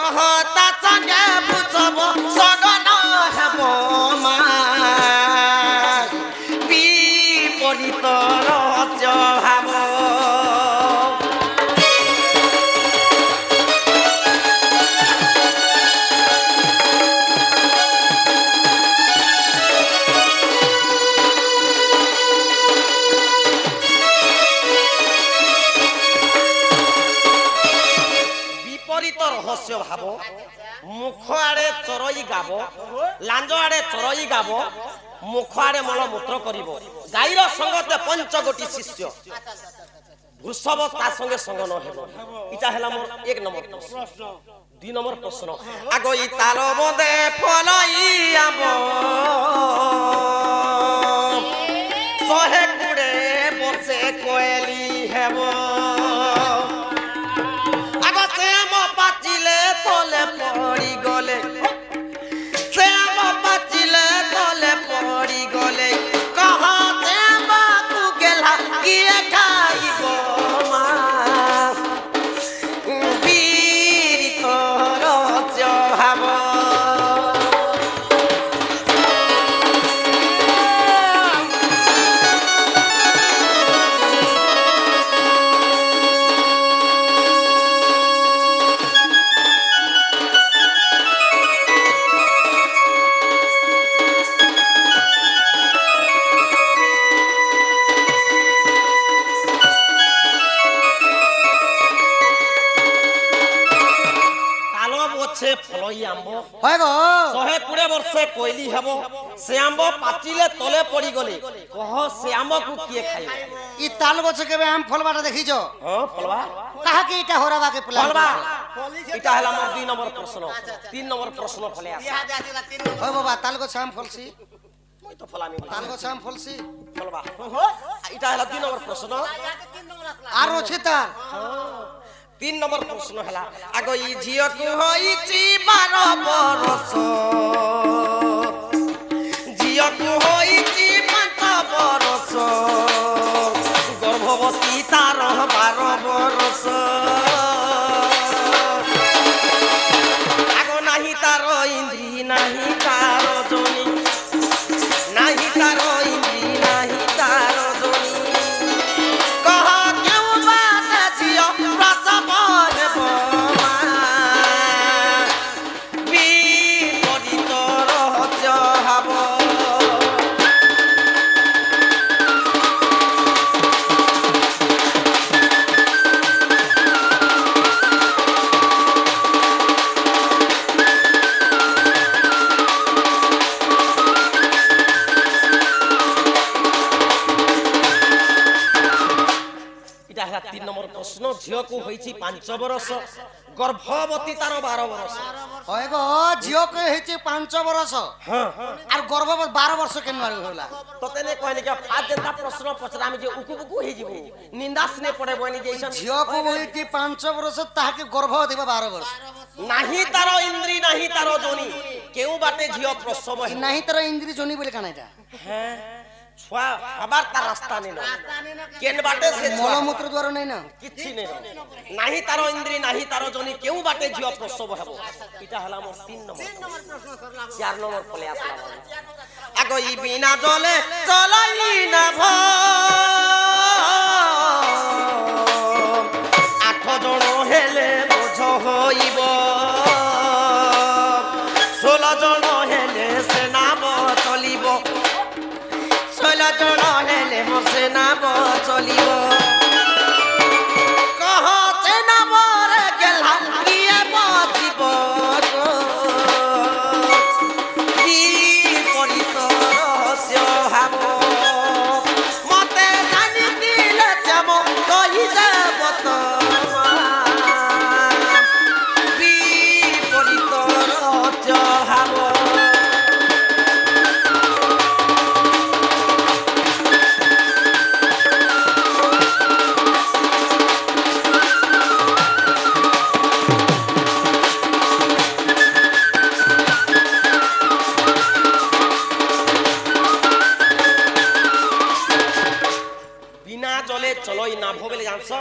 কহতা সঙ্গে বুঝব সগন হেব মা বিপরীত রহস্য ভাব রহস্য ভাব মুখ আড়ে চরই গাব লাঞ্জ আড়ে চরই গাব মুখ আড়ে মলমূত্র করিব গাইর সঙ্গতে পঞ্চগোটি শিষ্য বৃষভ তা সঙ্গে সঙ্গ ন হেব এটা হেলা মোর 1 নম্বর প্রশ্ন 2 নম্বর প্রশ্ন আগই তার মধ্যে ফলই আব সহে কুড়ে বসে কোয়েলি হেব তলে পড়ি গলে শ্যাম পাচিলে তলে পড়ি গলে কহতে বাকু গেলা কিয়ে খাইব মা বীর তোর ভাব শহে 20 বর্ষে কইলি হেব সে আম্ব পাচিলে তলে পড়ি গলে কহ সে আম্বকু কিয়ে খাইব ই তাল গছে কেবে আম ফলবাটা দেখিছো ফলবা কাহাকে এটা হরাবাকে ফলবা এটা হলা মোর 2 নম্বর প্রশ্ন 3 নম্বর প্রশ্ন ফলে আসে ওই বাবা তাল গছে আম ফলছি মই তো ফলামি তাল গছে আম ফলছি ফলবা এটা হলা 2 নম্বর প্রশ্ন আর আছে তার 3 নম্বর প্রশ্ন হেলা আগো ই ঝিয়কু হইছি 12 বরষ ঝিয়কু হইছি 5 বরষ গর্ভবতী তার 12 বরষ আগো নাহি তার ইন্দ্রি নাহি তার জনি নাহি তার ইন্দ্রি নাহি তার জনি কহ কেউ বাতে ঝিয় প্রসব হেব মা বিপরীত রহস্য ভাব প্রশ্ন ঝিয়কু হইছি 5 বরষ গর্ভবতী তার 12 বরষ হয় গো ঝিয়কে হইছে 5 বরষ আর গর্ভবতী 12 বর্ষ কেন হইলা তোতে নে কইনি কে ফাদ দেতা প্রশ্ন পছরা আমি যে উকুবুকু হই যাব নিন্দাস নে পড়ে বনি যেইছন ঝিয়কু হইছে 5 বরষ তাহাকে গর্ভবতী 12 বর্ষ নাহি তার ইন্দ্রি নাহি তার জনি কেউ বাটে ঝিয় প্রসব হে নাহি তার ইন্দ্রি জনি বলে কানা এটা হ্যাঁ ছুয়া আবার তার রাস্তা নেই না কেন বাটে সে মলমূত্র দ্বার নাই না কিচ্ছি নেই নাহি তার ইন্দ্রি নাহি তার জনি কেউ বাটে ঝিয় প্রসব হেব এটা হলা মোর 3 নম্বর 4 নম্বর ফলে আসলাম আগো ই বিনা জলে চলাই না ভ 8 জন হেলে বোঝ হইব 16 জন হেলে সে নাম চলিব 16 জন হেলে সে নাম চলিব কহ সে নাম রে গেলা কিয়ে বাঁচিব বিপরীত রহস্য ভাব মতে জানি দিলে যাব কহি যাব তো বিপরীত রহস্য ভাব চলই না ভবেলে জানছ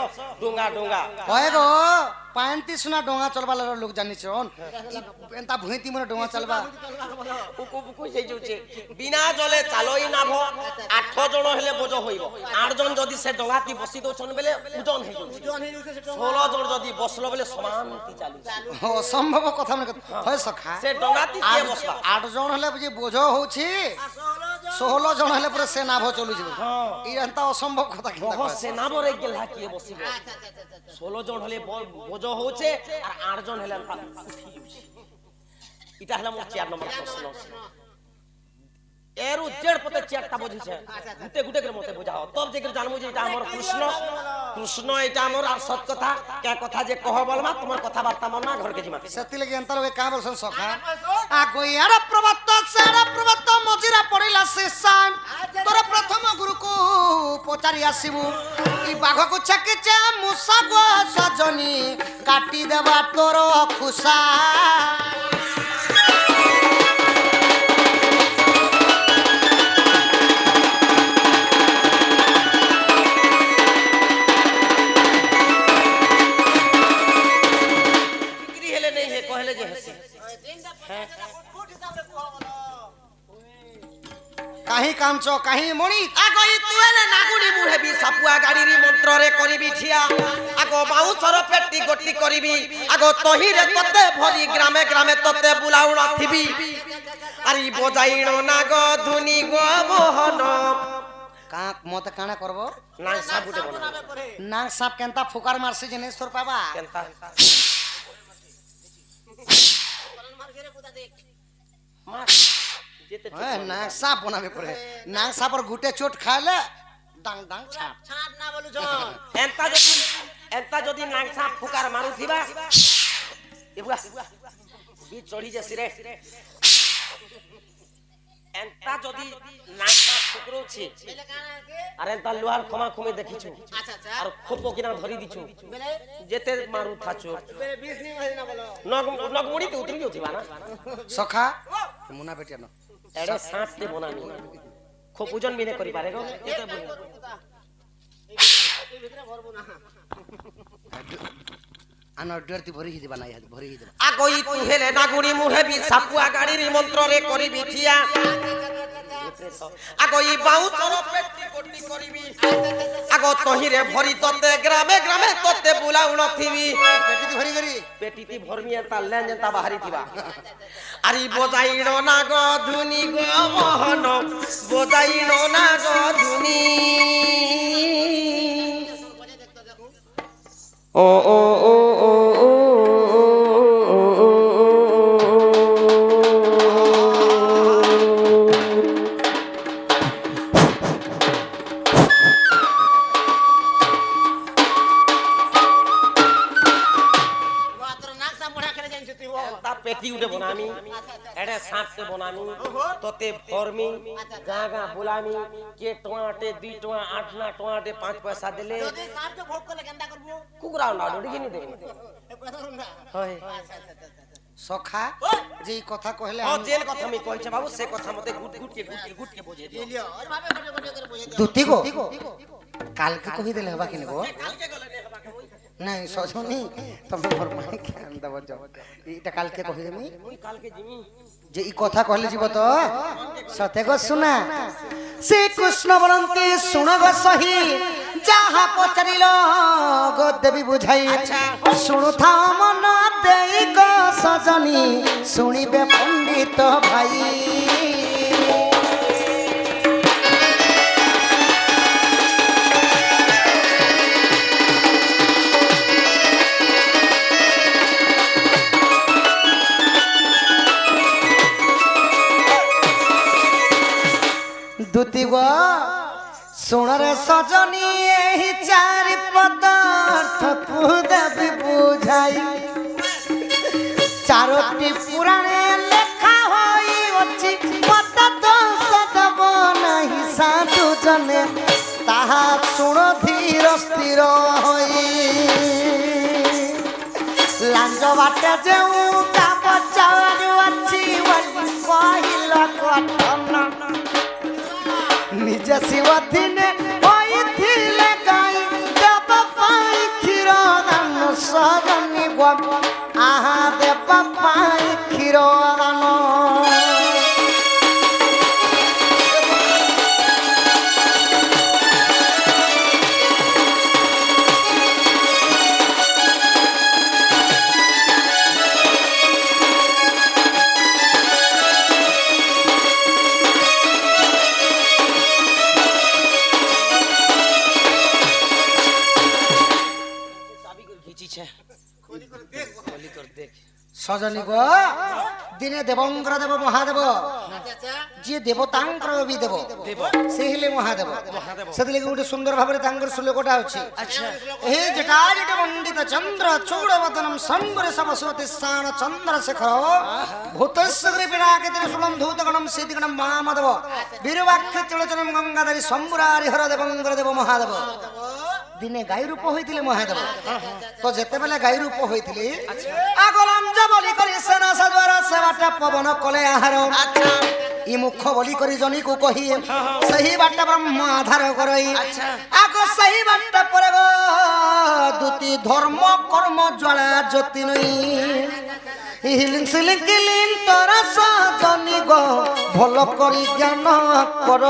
ডোঙ্গা ডোঙ্গা হয় গো ପାଏନ୍ତି ସୁନା ଡଙ୍ଗା ଚଲବାର ଲୋକ ଜାଣିଛନ୍ ଏନ୍ତା ଭୁଇଁତି ମନେ ଡଙ୍ଗା ଚଲବା ପୁକୁ ପୁକୁ ହେଇ যাচ্ছে বিনা জলে চালই নাভ 8 জন হলে বোঝ হইব 8 জন যদি সে ডঙ্গাতি বসি দউছন বেলে ওজন হেই যাচ্ছে 16 জন যদি বসলো বেলে সমানতি চালু অসম্ভব কথা মনে হয় সখা সে ডঙ্গাতি কে বসলা 8 জন হলে বুঝি বোঝ হଉଛି 16 জন হলে পুরো সে নাভ চলু যাব এই এন্তা অসম্ভব কথা কেন বহু সে নাভরে গেলা কি বসিব 16 জন হলে বোঝ হচ্ছে আর 8 জন হলে উঠি যাচ্ছে এটা হলো মোর 4 নম্বর প্রশ্ন এরু জেড পতে 4টা বুঝিছে গুটে গুটে করে মতে বুঝাও তব যে জানমু যে এটা আমার কৃষ্ণ কৃষ্ণ এটা আমার আর সৎ কথা কে কথা যে কহ বলমা তোমার কথা বার্তা মন না ঘরকে জিমা সেতি লাগি এন্তা লগে কা বলছন সখা আ গইয়ার প্রবত্ত সারা প্রবত্ত মজিরা পড়িলা শিশান তোর প্রথম গুরুকু পচারি আসিবু ই বাঘকু ছাকিছে মুসা গো সজনী কাটি দেবা তোর খুসা কাহি কাঞ্চ কাহি মণি আগই তুয়েলে নাগুনি মুহেবি সাপুয়া গাড়িরি মন্ত্রে করিবি ঠিয়া আগ বাউসর পেটি গটি করিবি আগ তহিরে ততে ভরি গ্রামে গ্রামে ততে বুলাউণ থিবি আরি বজাইণ নাগ ধুনি গো মোহন কাক মতে কানা করব না সাবুটে বনা না সাপ কেনতা ফুকার মারছে জিনিস তোর পাবা কেনতা মা যেতে না সাপ বনাবে পরে না সাপর গুটে চোট খাইলে ডাং ডাং ছাপ ছাড় না বলু ছ এন্তা যদি নাংসা ফুকার মারুথিবা এবুয়া বি চড়ি যাসি রে এন্তা যদি নাংসা ফুকরোছি বেলে কানা কে আর এন্তা লোহার ক্ষমা ক্ষমে দেখিছু আচ্ছা আচ্ছা আর খুব কিনা ধরি দিছু বেলে যেতে মারু থাচু বেলে 20 নি হই না বলো নগ মুড়িতে উতরি যাউথিবা না সখা মুনা বেটিয়া ন এড়ে সাঁপতে বনানি খুব ওজন বিনে করি পারে গো এতে বলি এই ভিতরে ভরবো না আনার ডরতি ভরি হি দিবা নাই ভরি হি দিবা আগই তু হেলে নাগুনি মুহেবি সাপুয়া গাড়ির মন্ত্রে করিবি ঠিয়া আগই বাউচর পেটি গটি করিবি আগ তহিরে ভরি ততে গ্রামে গ্রামে ততে বুলাউণ থিবি পেটি ভরি করি পেটিতি ভরমি তা লেন যেতা বাহারি থিবা আরি বজাইণ নাগ ধুনি গো মোহন বজাইণ নাগ ধুনি ও ও ও ও তোর নাকসা মোড়া খেলে জানছ তুই ও তা পেটি উঠে বনামি এড়ে সাঁপতে বনামি তোতে ভরমি গা গা বুলামি কে টোয়াটে 2 টোয়া 8 না টোয়াটে 5 পয়সা দিলে যদি সাপ কে ভোগ করলে কেনটা করব কুকুরা না ডড়ি কিনি দে এ কথা না হয় আচ্ছা আচ্ছা আচ্ছা সখা যে এই কথা কইলে ও জেল কথা আমি কইছে বাবু সে কথা মতে গুট গুট কে বুঝে দিও লিও ওর ভাবে গটে গটে করে বুঝে দিও দুতি গো কালকে কহি দেলে হবা কিনে গো কালকে গলে নে হবা কই নাই সজনী তুমি মোর মাই জ্ঞান দেব যাও এটা কালকে কহি দেমি ওই কালকে জিমি যে এই কথা কইলে যাব তো সতে গো শুনা শ্রী কৃষ্ণ বলন্তি শুন গো সহি যাহা পচারিল গো দেবী বুঝাই শুনু থাও মন দেই গো সজনী শুনিবে পণ্ডিত ভাই দুতি গো শুণরে সজনী এই চারি পদার্থ দেবী বুঝাই চারটি পুরাণে লেখা হই অছি পদ দোষ দেব নাহি সাধু জনে তাহা শুণ ধীর স্থির হই লাঞ্জ বাটে যেউ কাপ চাওয়ার ଅଛି ବୋଲି କହିଲ কথନ নিজ শিব দিনে হইଥିଲେ গাই দেব পাই ক্ষীর দান সরণী ସଜନୀ ଗୋ ଦିନେ ଦେବଙ୍କର ଦେବ ମହାଦେବ ଆଚ୍ଛା ଆଚ୍ଛା ଯିଏ ଦେବତାଙ୍କର ବି ଦେବ ଦେବ ସେ ହେଲେ ମହାଦେବ ମହାଦେବ ସେଥିଲାଗି ଗୋଟେ ସୁନ୍ଦର ଭାବରେ ତାଙ୍କର ଶ୍ଲୋକଟା ଅଛି ଆଚ୍ଛା हे जटाजट मंडित चंद्र चूड़वदनम संबरे सबस्वती स्थान चंद्रशेखर भूतस्वग्रे विरागे त्रिशूलम धूतगणम सिद्धिगणम महामदेव वीरवाक्य चलचनम गंगाधरी शंभुरारि हर देवंगर देव महादेव दिने गाय रूप होइतिले महादेव तो जेते बेले गाय रूप होइतिले आगलम जबली करी सेना सद्वार सेवाटा पवन कले आहार अच्छा इ मुख बोली करी जनी को कही सही बाट ब्रह्म आधार करई आगो सही बाट पर गो दुति धर्म कर्म ज्वाला ज्योति नई हिलिंग सिलिंग किलिंग तोरा सजनी गो भलो करी ज्ञान कर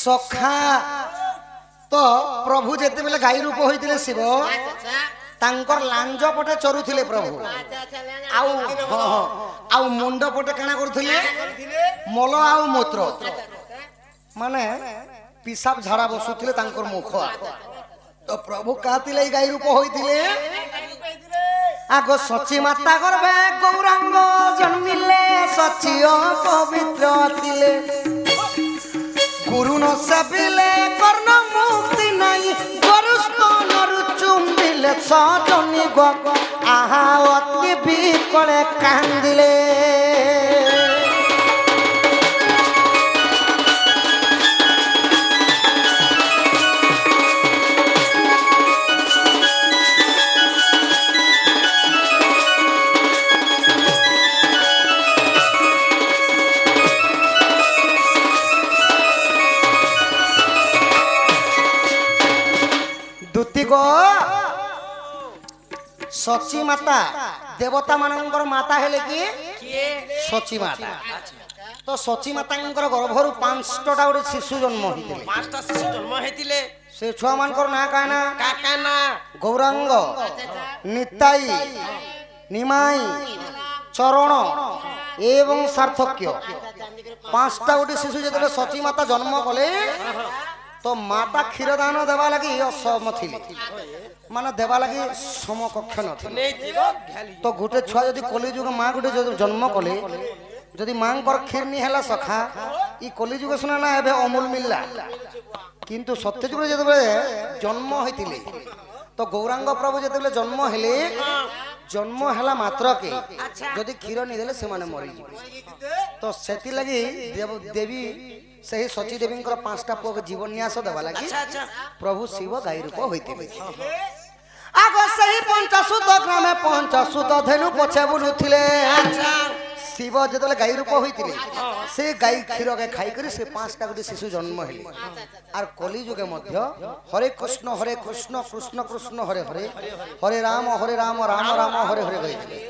सखा तो प्रभु जेते बेले गाय रूप होइतिले शिव तांकर लांज पटे चरुथिले प्रभु आउ आउ मुंड पटे काना करथिले मल आउ मूत्र माने पिसाब झाड़ा बसुथिले तांकर मुख तो प्रभु कातिले गाय रूप होइतिले आगो सची माता करबे गौरांग जन्मिले सचियो पवित्र थिले गुरु न सेबिले कर्ण मुक्ति नहीं गरुस्त नरु चुंबिले सजनी गो आहा अति बिकले कांदिले सची माता देवता मानकर माता हेले कि सची माता तो सची मातांकर गर्भरु 5टा गोटे शिशु जन्म होइतिले 5टा शिशु जन्म हेतिले से छुआ मानकर ना काना काकाना गौरांग निताई निमाई चरण एवं सार्थक्य 5टा गोटे शिशु जेतले सची माता जन्म कले तो माता क्षीरदान देवा लगी असम थिले माने देवा लगी समकक्ष नथिले तो गोटे छुआ जदि कलिजुग मां गोटे जन्म कले जदि मां कर क्षीर नि हला सखा ई कलिजुग सुना ना एबे अमूल मिलला किंतु सत्यजुग जदि जन्म होइतिले तो गौरांग प्रभु जदि जन्म हेले जन्म हला मात्र के जदि क्षीर नि देले से माने मरि तो सेति लगी देवी सही सची देवी 5टा पुओ जीवन न्यास देवा लगी प्रभु शिव गाय रूप होइतिले आगो सही पंचसुत ग्रामे पंचसुत धेनु पछे बुलुथिले शिव जतले गाय रूप होइतिले से गाय क्षीर के खाई करी से 5टा गोटे शिशु जन्म हेले आर कली जुगे मध्य हरे कृष्ण कृष्ण कृष्ण हरे हरे हरे राम राम राम हरे हरे गइले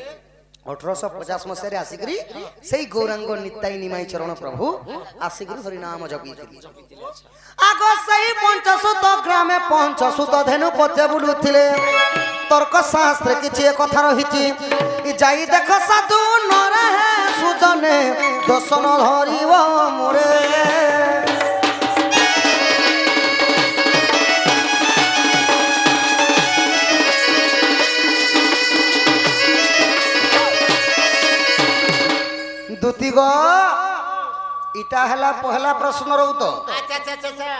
1850 मसीह आसिकरी से गौरांग निताई निमाई चरण प्रभु आसिकरी हरि नाम जपीतिले आगो सही पंचसुत ग्रामे पंचसुत धेनु पचे बुलुथिले तर्क शास्त्र किछि कथा रहिछि जाई देख साधु नरे सुजने दर्शन धरिव मोरे दुती गो इटा हला पहला प्रश्न रहू तो अच्छा अच्छा अच्छा अच्छा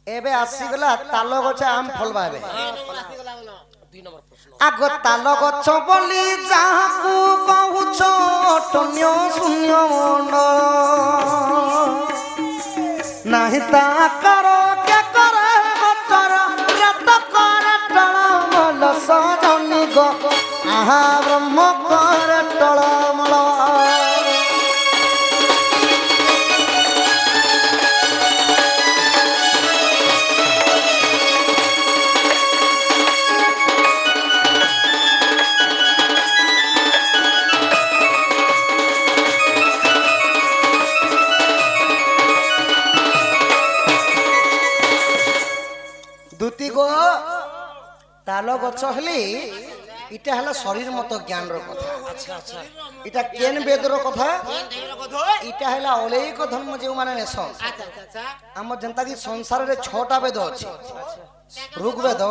एबे आसी गला ताल गछ आम फलबा एबे आसी गला बोलो 2 नंबर प्रश्न आगो ताल गछ बोली जाहाकू कहूछ टन्य शून्य मन नाही ता करो के करे गचर रत करे टळ मल सजनी गो आहा ब्रह्म करे टळ मल তাল গছ হলে এটা হলো শরীর মতো জ্ঞানর কথা। আচ্ছা আচ্ছা এটা কেন বেদর কথা? দেইର গধ এটা হলো অলেক ধর্ম যে মানে নেশন আচ্ছা আচ্ছা আচ্ছা আমার যেন্তা কি সংসারে 6টা বেদ আছে। ঋগ্বেদ,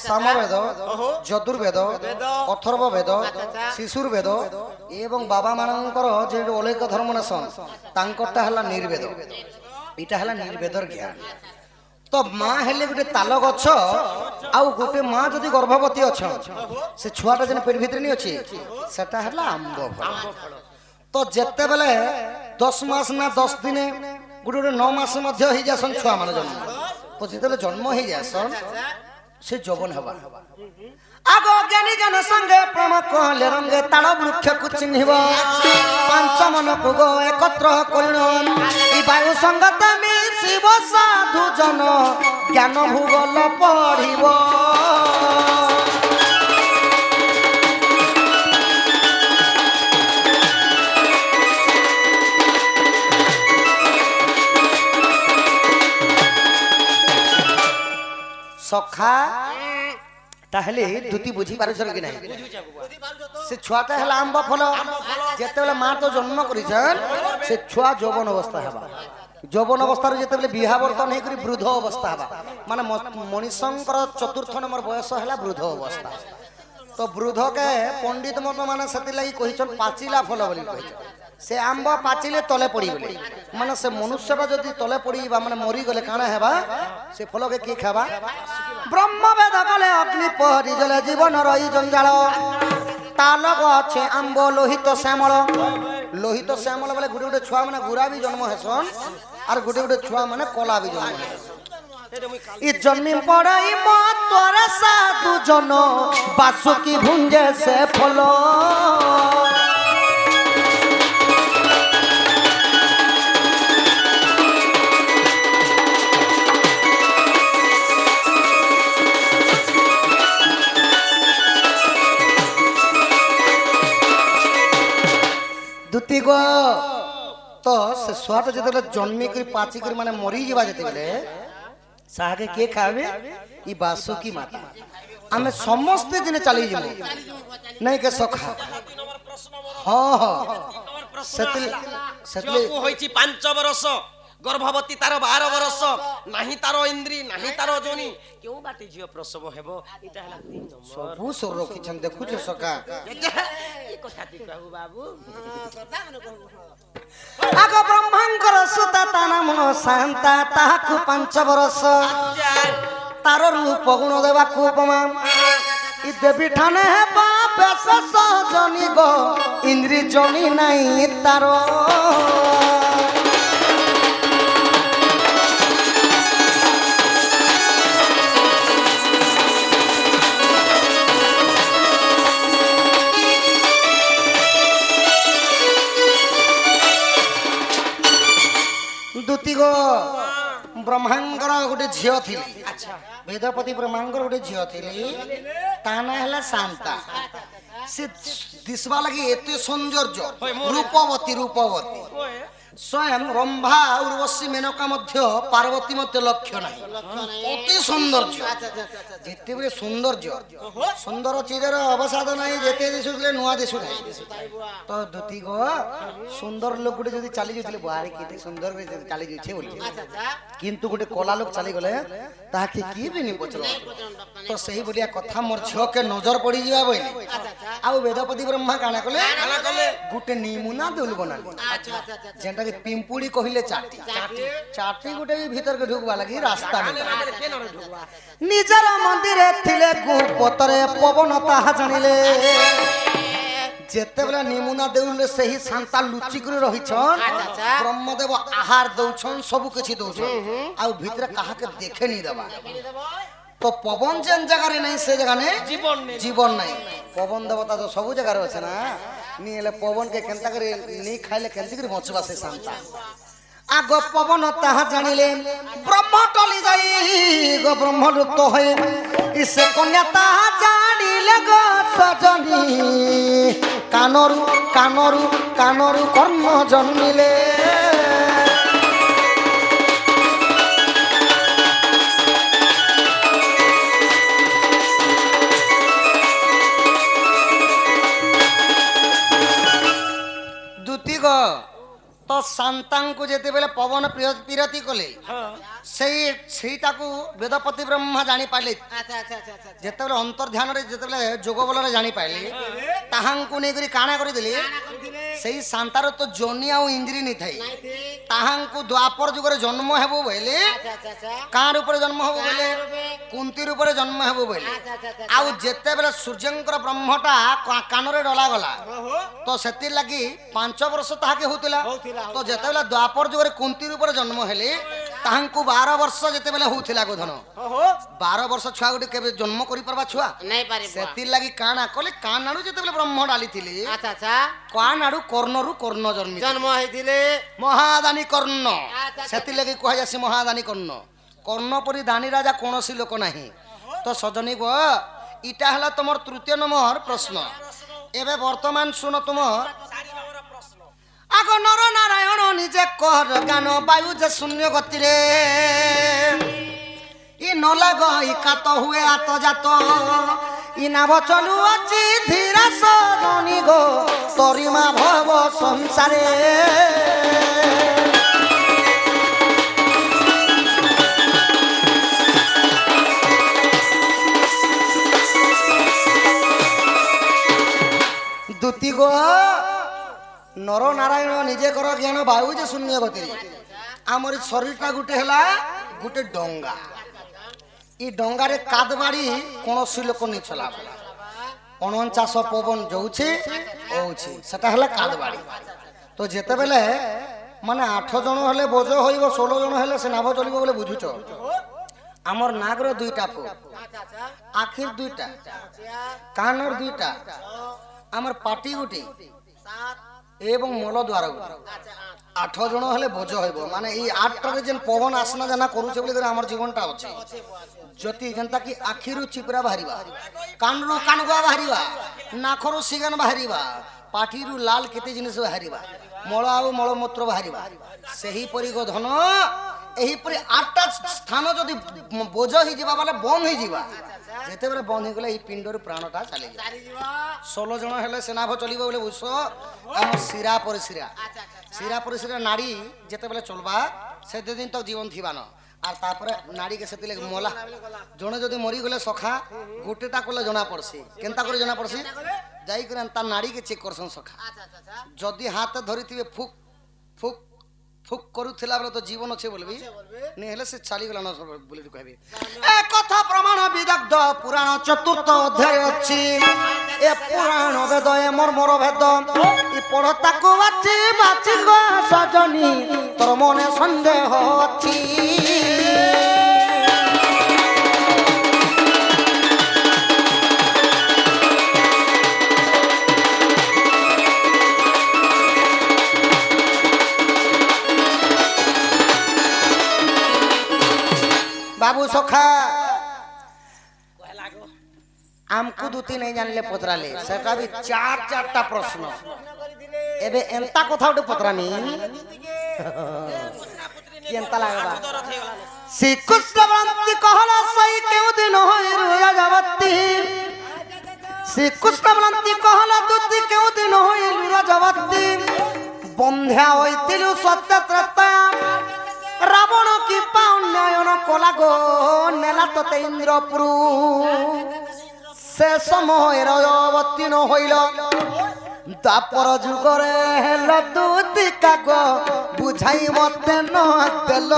সামবেদ, যজুর্বেদ, অথর্ব বেদ, শিশুর বেদ এবং বাবা মানଙ୍କର যে অলেক ধর্ম নেশন তাঙ্করটা হলো নির্বেদ। এটা হলো নির্বেদর জ্ঞান। তো মা হেলে গোটে তাল গছ আউ গোটে মা যদি গর্ভবতী অছ সে ছুয়াটা যেন পেট ভিতরে নি আছে সেটা হলো আম্ব ফল। তো যেতেবেলে 10 মাস না 10 দিনে গোটে গোটে 9 মাস মধ্য হয়ে যাসন ছুয়া মানে জন্ম। তো যেতেবেলে জন্ম হয়ে যাসন সে যৌবন হবা। আগ জ্ঞানী জন সঙ্গে প্রেম কহলে রঙ্গে তাল বৃক্ষକୁ চিহ্নিব। ପାଞ୍ଚ ମନକୁ ଗୋ একত্র করিণ ই বায়ু সঙ্গত মিশিব সাধু জন জ্ঞান ভূগোল পড়িব। সখা তাহলে দুটি বুঝি পারছ কি নাই? সে ছুয়াটা হল আম্ব ফল। যেতেবেলে মা তো জন্ম করিছেন সে ছুয়া যৌবন অবস্থা হবা। যৌবন অবস্থার যেতেবেলে বিহাবর্তন হয়ে করে বৃদ্ধ অবস্থা হবা। মানে মনীষঙ্কর 4th নম্বর বয়স হলা বৃদ্ধ অবস্থা। তো বৃদ্ধকে পণ্ডিত মত মানে সেতিলাগি কহিছন পাচিলা ফল বলি কহিছন। সে আম্ব পাচিলে তলে পড়ি বলে মানে সে মনুষ্যটা যদি তলে পড়ি বা মানে মরি গলে কাଣା হেবা সে ফলকে কি খাবা? ব্রহ্মবেদ কলে অগ্নি পহরি জলে জীবন রই জঞ্জাল। তাল গছে আম্ব লোহিত শ্যামল। লোহিত শ্যামল বলে গোটে গোটে ছুয়া মানে গুড়া বি জন্ম হেসন আর গোটে গোটে ছুয়া মানে কলা বি জন্ম হেসন। ই জন্মি পড়াই মতর সাধু জন বাসুকি ভুঞ্জে সে ফল। দুতি গো তো সে ছুয়াটা যেতেবেলে জন্মি করে পাচি করে মানে মরি যাবা যেতেবেলে সাহাকে কে খাবে? ই বাসুকি মাতা। আমি সমস্তে দিনে চালিয়ে যাব নাই কে সখা। হ্যাঁ হ্যাঁ সেতলে হইছি 5 বরষ গর্ভবতী তার 12 বরষ নাহি তার ইন্দ্রি নাহি তার যোনি কেউ বাটি ঝিও প্রসব হেব। এটা হলা 3 নম্বর। সবু সর রখিছন দেখুছ সখা। এই কথা তি কহু বাবু। আগ ব্রহ্মাঙ্কর সুতা তা নাম শান্তা তাহাকু 5 বরষ তার রূপ গুণ দেবাকু উপমা। ই দেবী ঠানে হেবা বেশ সজনি গো ইন্দ্রি জনি নাই তার। দুতি গো ব্রহ্মাঙ্কর গোটে ঝিও থিলি। আচ্ছা বেদপতি ব্রহ্মাঙ্কর গোটে ঝিও থিলি তা না হলা শান্তা। সে দিশবা লাগি এতে সৌন্দর্য রূপবতী রূপবতী। স্বয়ং রম্ভা উর্বশী মেনকা মধ্য পার্বতী মধ্যে লক্ষ্য নাই অতি সৌন্দর্য। যেতেবেলে সৌন্দর্য সুন্দর চিজের অবসাদ নাই যেতে দিশুলে নূয়া দিশু নাই। তো দুতি গো সুন্দর লোক গোটে যদি চালি যাইলে বাহারে কেতে সুন্দর করে চালি যাইছে বলি কিন্তু গোটে কলা লোক চালি গলে তাহাকে কি বি নি পচল। তো সেই বলিয়া কথা মোর ঝিওকে নজর পড়ি যাবা বইলি আউ বেদপতি ব্রহ্মা কানা কলে গোটে নিমুনা দুল বনালি যেটা কি পিম্পুড়ি কহিলে চাটি। চাটি গোটে ভিতরকে ঢুকবা লাগি রাস্তা নিজের মন্দিরে থিলে গুপতরে পবন তাহা জানিলে। যেতেবেলে নিমুনা দেউলে সেই শান্তা লুচি করে রহিছন ব্রহ্মদেব আহার দউছন সবু কিছু দউছন আউ ভিতরে কাহাকে দেখে নি দেবা। তো পবন যেন জায়গায় নাই সে জায়গা নেই জীবন নাই। পবন দেবতা তো সবু জায়গায় আছে না নিয়ে এলে পবনকে কেনতা করে নি খাইলে কেনতি করে বঁচবা সে শান্তা। আগ পবন তাহা জানিলে ব্রহ্ম টলি যাই গো ব্রহ্মলুপ্ত হয়ে সে কন্যা তাহা জানিলে গো সজনী কানরু কানরু কানরু কর্ম জন্মিলে। शांतांकु जेतेबेले पवन पीरति कले ସେଇଟାକୁ ବେଦପତି ବ୍ରହ୍ମା ଜାଣି ପାରିଲେ ଆଚ୍ଛା ଆଚ୍ଛା ଆଚ୍ଛା ଆଚ୍ଛା ଯେତେବେଳେ ଅନ୍ତର୍ଧ୍ୟାନରେ ଯେତେବେଳେ ଯୋଗ ବଳରେ ଜାଣି ପାରିଲେ ତାହାଙ୍କୁ ନେଇକରି କାଣା କରିଦେଲେ ସେଇ ଶାନ୍ତାର ତ ଜନି ଆଉ ଇନ୍ଦ୍ରି ନେଇଥାଏ ତାହାଙ୍କୁ ଦ୍ୱାପର ଯୁଗରେ ଜନ୍ମ ହେବ ବୋଇଲେ କାଁ ରୂପରେ ଜନ୍ମ ହେବ ବୋଇଲେ କୁନ୍ତୀ ରୂପରେ ଜନ୍ମ ହେବ ବୋଇଲେ ଆଉ ଯେତେବେଳେ ସୂର୍ଯ୍ୟଙ୍କର ବ୍ରହ୍ମଟା କାନରେ ଡଲା ଗଲା ତ ସେଥିର୍ ଲାଗି 5 ବର୍ଷ ତାହାକେ ହଉଥିଲା ତ ଯେତେବେଳେ ଦ୍ୱାପର ଯୁଗରେ କୁନ୍ତୀ ରୂପରେ ଜନ୍ମ ହେଲେ ତାହାଙ୍କୁ 12 ବର୍ଷ ଯେତେବେଳେ ହଉଥିଲା ଗୋଧନ 12 ବର୍ଷ ଛୁଆ ଗୋଟେ କେବେ ଜନ୍ମ କରି ପାରବା ଛୁଆ ନାଇଁ ପାରିବ ସେଥିର୍ ଲାଗି କାଣା କଲେ କାନାଡୁ ଯେତେବେଳେ ବ୍ରହ୍ମ ଡାଲିଥିଲେ ଆଚ୍ଛା ଆଚ୍ଛା କାନାଡୁ କର୍ଣ୍ଣରୁ କର୍ଣ୍ଣ ଜନ୍ମ ହେଇଥିଲେ ମହାଦାନୀ କର୍ଣ୍ଣ ସେଥିର୍ ଲାଗି କୁହାଯାସି ମହାଦାନୀ କର୍ଣ୍ଣ କର୍ଣ୍ଣ ପରି ଦାନୀ ରାଜା କୌଣସି ଲୋକ ନାହିଁ ତ ସଜନୀ ଗୋ ଇଟା ହେଲା ତମର ତୃତୀୟ ନମ୍ବର ପ୍ରଶ୍ନ ଏବେ ବର୍ତ୍ତମାନ ଶୁଣ ତୁମର আগ নর নারায়ণ নিজে কর গান বায়ু যে শূন্য গতিরে ই নলাগ ই কাত হুয়ে আত জাত ই নাভ চলু অচি ধীরা সরণি গো তরিমা ভব সংসারে দুতি গো নর নারায়ণ নিজে কর জ্ঞান বায়ু যে শূন্য গতি আমার শরীরটা গোটে হেলা গোটে ডঙ্গা ই ডঙ্গারে কাদ মারি কোনসি লোক নি চলা 49 পবন যাচ্ছে হচ্ছে সেটা হলে কাদ বাড়ি তো যেতেবেলে মানে 8 জন হলে বোঝ হইব 16 জন হলে সে নাভ চলিব বলে বুঝুছ আমার নাগর দুইটা পো আখির দুইটা কানর দুইটা আমার পাটি গুটি এবং মলদ্বার 8 জন হলে বোঝ হইব মানে এই 8টারে যেন পবন আসনা জানা করুছে বলে আমার জীবনটা আছে যদি যেনতা কি আখিরু চিপরা বাহারিবা কানরু কানগুয়া বাহারিবা নাখরু সিগান বাহারিবা পাঠিরু লাল কেতে জিনিস বাহারিবা মল আউ মলমূত্র বাহারিবা সেই পরি ধন এইপরি 8টা স্থান যদি বোঝ হয়ে যাবা মানে বন্ধ হয়ে যাবা যেতেবেলে বন্ধ হয়ে গেলে এই পিণ্ডর প্রাণটা চালি যাবে 16 জন হলে সেনাভ চলিব বলে বুঝছ আমার শিরা পরিশিরা নাড়ি যেতেবেলে চলবা সেদিন তো জীবন থিবান আর তারপরে নাড়িকে সেতিলে মলা জনে যদি মরি গলে সখা গোটেটা করলে জনা পড়ছে কেনতা করে জনা পড়ছে যাই করে তার নাড়িকে চেক করছেন সখা যদি হাতে ধরিথিবে ফুক ফুক ফুক করুথিলা বলে তো জীবন আছে বলবি নি হেলে সে চালি গলা না বলি কইবি এ কথা প্রমাণ বিদগ্ধ পুরাণ চতুর্থ অধ্যায় আছে এ পুরাণ বেদ এ মর্মর ভেদ ই পড় তাকু বাচি বাচি গো সজনী তোর মনে সন্দেহ আছে बाबू सखा आमको दुती नहीं जानले पतराले सेटा भी 4-4टा प्रश्न एबे एंता कथा उठे पतरानी केंता लागबा श्री कृष्ण भक्ति कहला सही केउ दिन होई रुया जवती श्री कृष्ण भक्ति कहला दुती केउ दिन होई रुया जवती बंध्या होइतिलु सत्य त्रता रावण की पाउन्नयन कला गो नेला तते इंद्रपुरु से समय अवतीर्ण हईल दापर जुगरे हेल दूतिका गो बुझाई मते न देल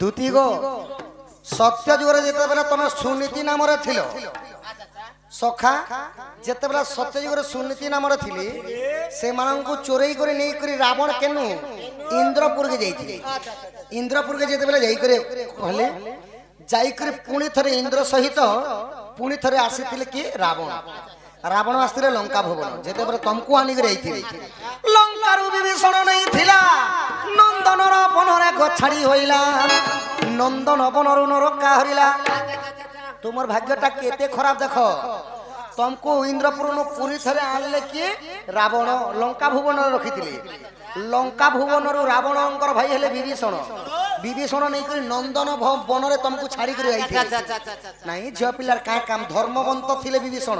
दूती गो सत्य जुगरे जेतेबेले तमे सुनीति नामरे थिलो सखा जेतेबेले सत्य जुगरे सुनीति नामरे थिली से मानंकु चोरई करे नै करी रावण केनु इंद्रपुर के जाईथिले इंद्रपुर के जेतेबेले जाई करे कहले जाई करे पुणी थरे इंद्र सहित पुणी थरे आसीथिले कि रावण रावण आस्तिले लंका भवन जेतेबेले तमकु आनी करे आइथिले लंका रु विभीषण नै थिला नंदनर बनरे गछाड़ी होइला नंदन बनरु नरका हरिला तुमर भाग्यटा केते खराब देखो तुमको इंद्रपुर नु पूरी थरे आनले कि रावण लंका भुवन रखिथिले লঙ্কা ভুবনরু রাবণঙ্কর ভাই হেলে বিভীষণ বিভীষণ নেই করে নন্দন বনরে তমকু ছাড়ি করে আইছে আচ্ছা আচ্ছা আচ্ছা আচ্ছা নাই ঝিও পিলার কাঁ কাম ধর্মবন্ত থিলে বিভীষণ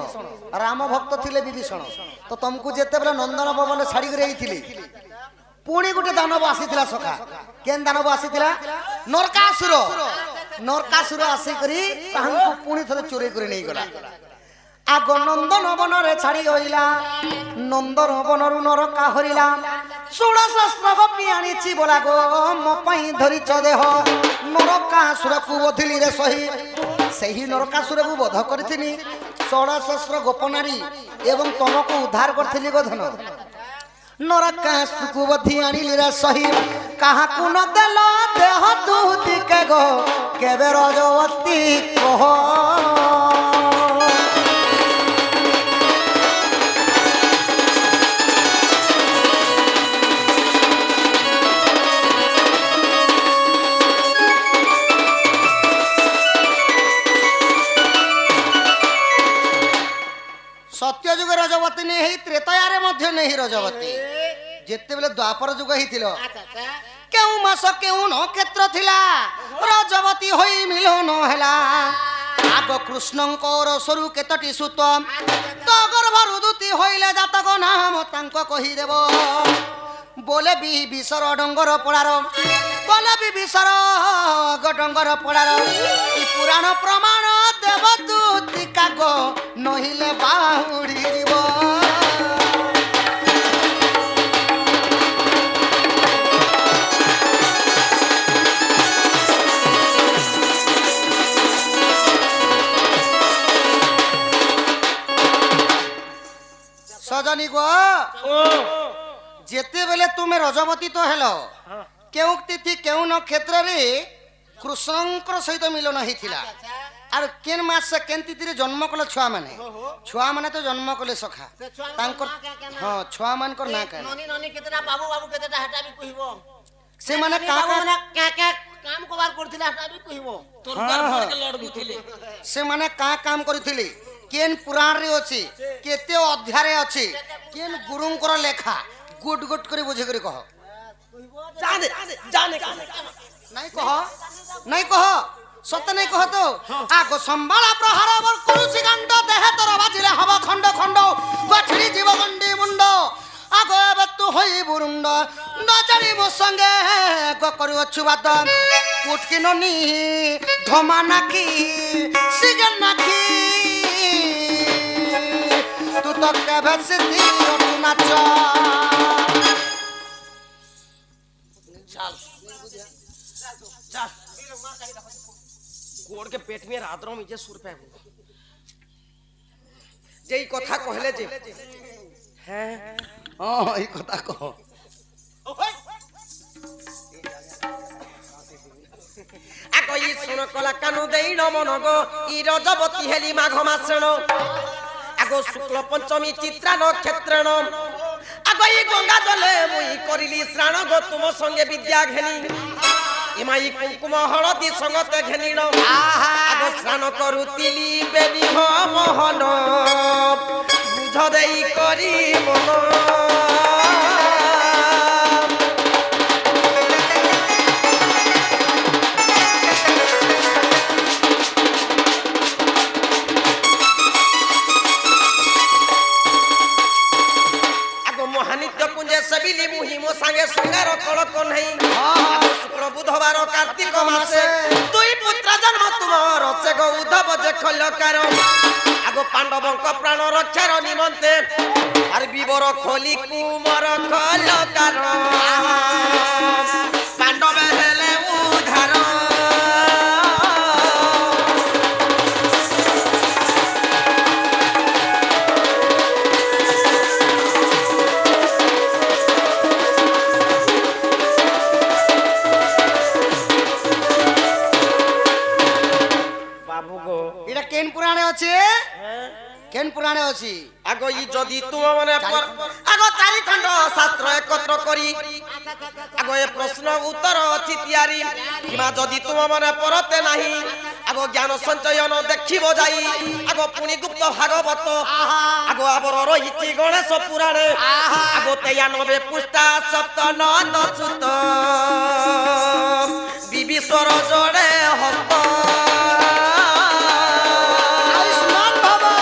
রাম ভক্ত থিলে বিভীষণ তো তমকু যেতেবেলে নন্দন ভবনে ছাড়ি করে আইଥିଲେ পুଣି ଗୋଟେ ଦାନବ ଆସିଥିଲା ସଖା କେନ୍ ଦାନବ ଆସିଥିଲା ନରକାସୁର ନରକାସୁର ଆସିକରି ତାହାଙ୍କୁ ପୁଣି ଥରେ ଚୋରି କରି ନେଇଗଲା ଆଗ ନନ୍ଦନ ବନରେ ଛାଡ଼ି ରହିଲା ନନ୍ଦନ ବନରୁ ନରକା ହରିଲା 16 ଗୋପୀ ଆଣିଛି ବୋଲା ଗୋ ମୋ ପାଇଁ ଧରିଛ ଦେହ ନରକାସୁରକୁ ବଧିଲି ରେ ସହି ସେହି ନରକାସୁରକୁ ବଧ କରିଥିଲି 16 ଗୋପ ନାରୀ ଏବଂ ତମକୁ ଉଦ୍ଧାର କରିଥିଲି ଗୋଧନ ନରକାସୁରକୁ ବଧି ଆଣିଲି ରେ ସହି କାହାକୁ ନ ଦେଲ ଦେହ ଦୁତି କେ ଗো କେବେ ରଜବତୀ କହ सत्य जुग रजवती नहीं है त्रेतयारे मध्य नहीं रजवती जेते बेले द्वापर जुग हिथिल আচ্ছা আচ্ছা केउ मास केउ नक्षत्र थिला रजवती होई मिलन हैला आग कृष्णंकर सरु केतटी सुत तो गर्भरु दुती होइले जातक नाम तांको कहि देव बोले बि बिसर डंगर पड़ार बोले बि बिसर डंगर पड़ार ई पुराण प्रमाण देवदूती काग नहिले बाहुड़ी जीव सजनी गो जेते बेले तुमे रजवती तो हेलो केउ तिथि केउ नक्षत्र रे कृष्णंकर सहित मिलन हिथिला आर केन मास केन तिथि रे जन्म कले छुआ माने तो जन्म कले सखा तांकर हां छुआ मान कर ना का ननी ननी केतेटा बाबू बाबू केतेटा हेटा भी कहिबो से माने का माने क्या काम कबार करथिला हेटा भी कहिबो तोर घर भर के लड़ गुथिले से माने का काम करथिले केन पुराण रे अछि केते अध्याय रे अछि केन गुरुंकर लेखा गुड गुड करे बुझे करे कह जाने जाने का नहीं कह सत्य नहीं कह तो आगो संबाला प्रहार बर कुरुचि गंड देह तोर बाजिले हब खंड खंड गठरी जीव गंडी मुंड आगो एबे तू होई बुरुंड न जानी मो संगे ग करू अछु बात कुटकी ननी धमा नाकी सिगन नाकी तू तो केबे सिद्धि रटू नाच चल चल गोड़ के पेट में रात्रों में जे सुर पे जेई कथा कहले जे हैं हां ई कथा कह आगो ई सुन कला कानु देई न मन गो ई रजवती हेली माघ मासण आगो शुक्ल पंचमी चित्रा नक्षत्रण आगो ई गंगा जले मुई करिली श्राण गो तुम संगे विद्या घेनी इमाई कुंकुम हळदी संगते घेनिण आगो श्राण करुतिली बेनी हो मोहन बुझ देई करी मन महानित्य कुंजे सबिली मुहि मो संगे संगार कलक नहीं शुक्ल बुधवार कार्तिक मासे दुई पुत्र जन्म तुमर से गो उद्धव जे खलकार आगो पांडवंक प्राण रक्षार निमंते आर विवर खोली कुमर खलकार पांडव हेले उद्धार एटा केन पुराणे अछि কেন পুরাণে আছে আগ ই যদি তোমা মানে আগ চারি খণ্ড শাস্ত্র একত্র করি আগ এ প্রশ্ন উত্তর ଅଛି ତିଆରି কিমা যদি তোমা মানে পরতে নাহি আগ জ্ঞান সঞ্চয়ন দেখিব যাই আগ পুনি গুপ্ত ভাগবত আগ আবর রহিছি গণেশ পুরাণে আগ 93 পৃষ্ঠা সপ্তনন্দ সুত বিবিশ্বর জড়ে হস্ত আয়ুষ্মান বাবা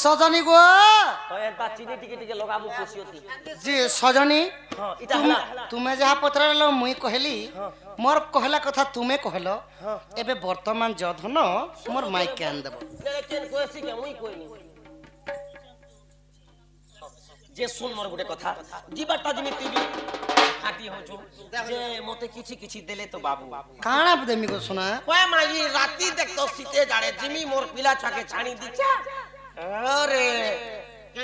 সজনী গো চিনি টিকে টিকে লগাবো খুশিয়তি জি সজনী হ্যাঁ এটা হলা তুমি যাহা পচারল মুই কহিলি মোর কহলা কথা তুমি কহল এবে বর্তমান যধন মোর মাইকে আন দেব কেন কইছি কে মুই কইনি যে শুন মোর গুটে কথা দিবাটা দিমি টিভি আটি হচু যে মতে কিছু কিছু দেলে তো বাবু কাଣା দেমি গো শোনা কয় মাই রাতি দেখতো শীতে জাড়ে জিমি মোর পিলা ছাকে ছানি দিছা আরে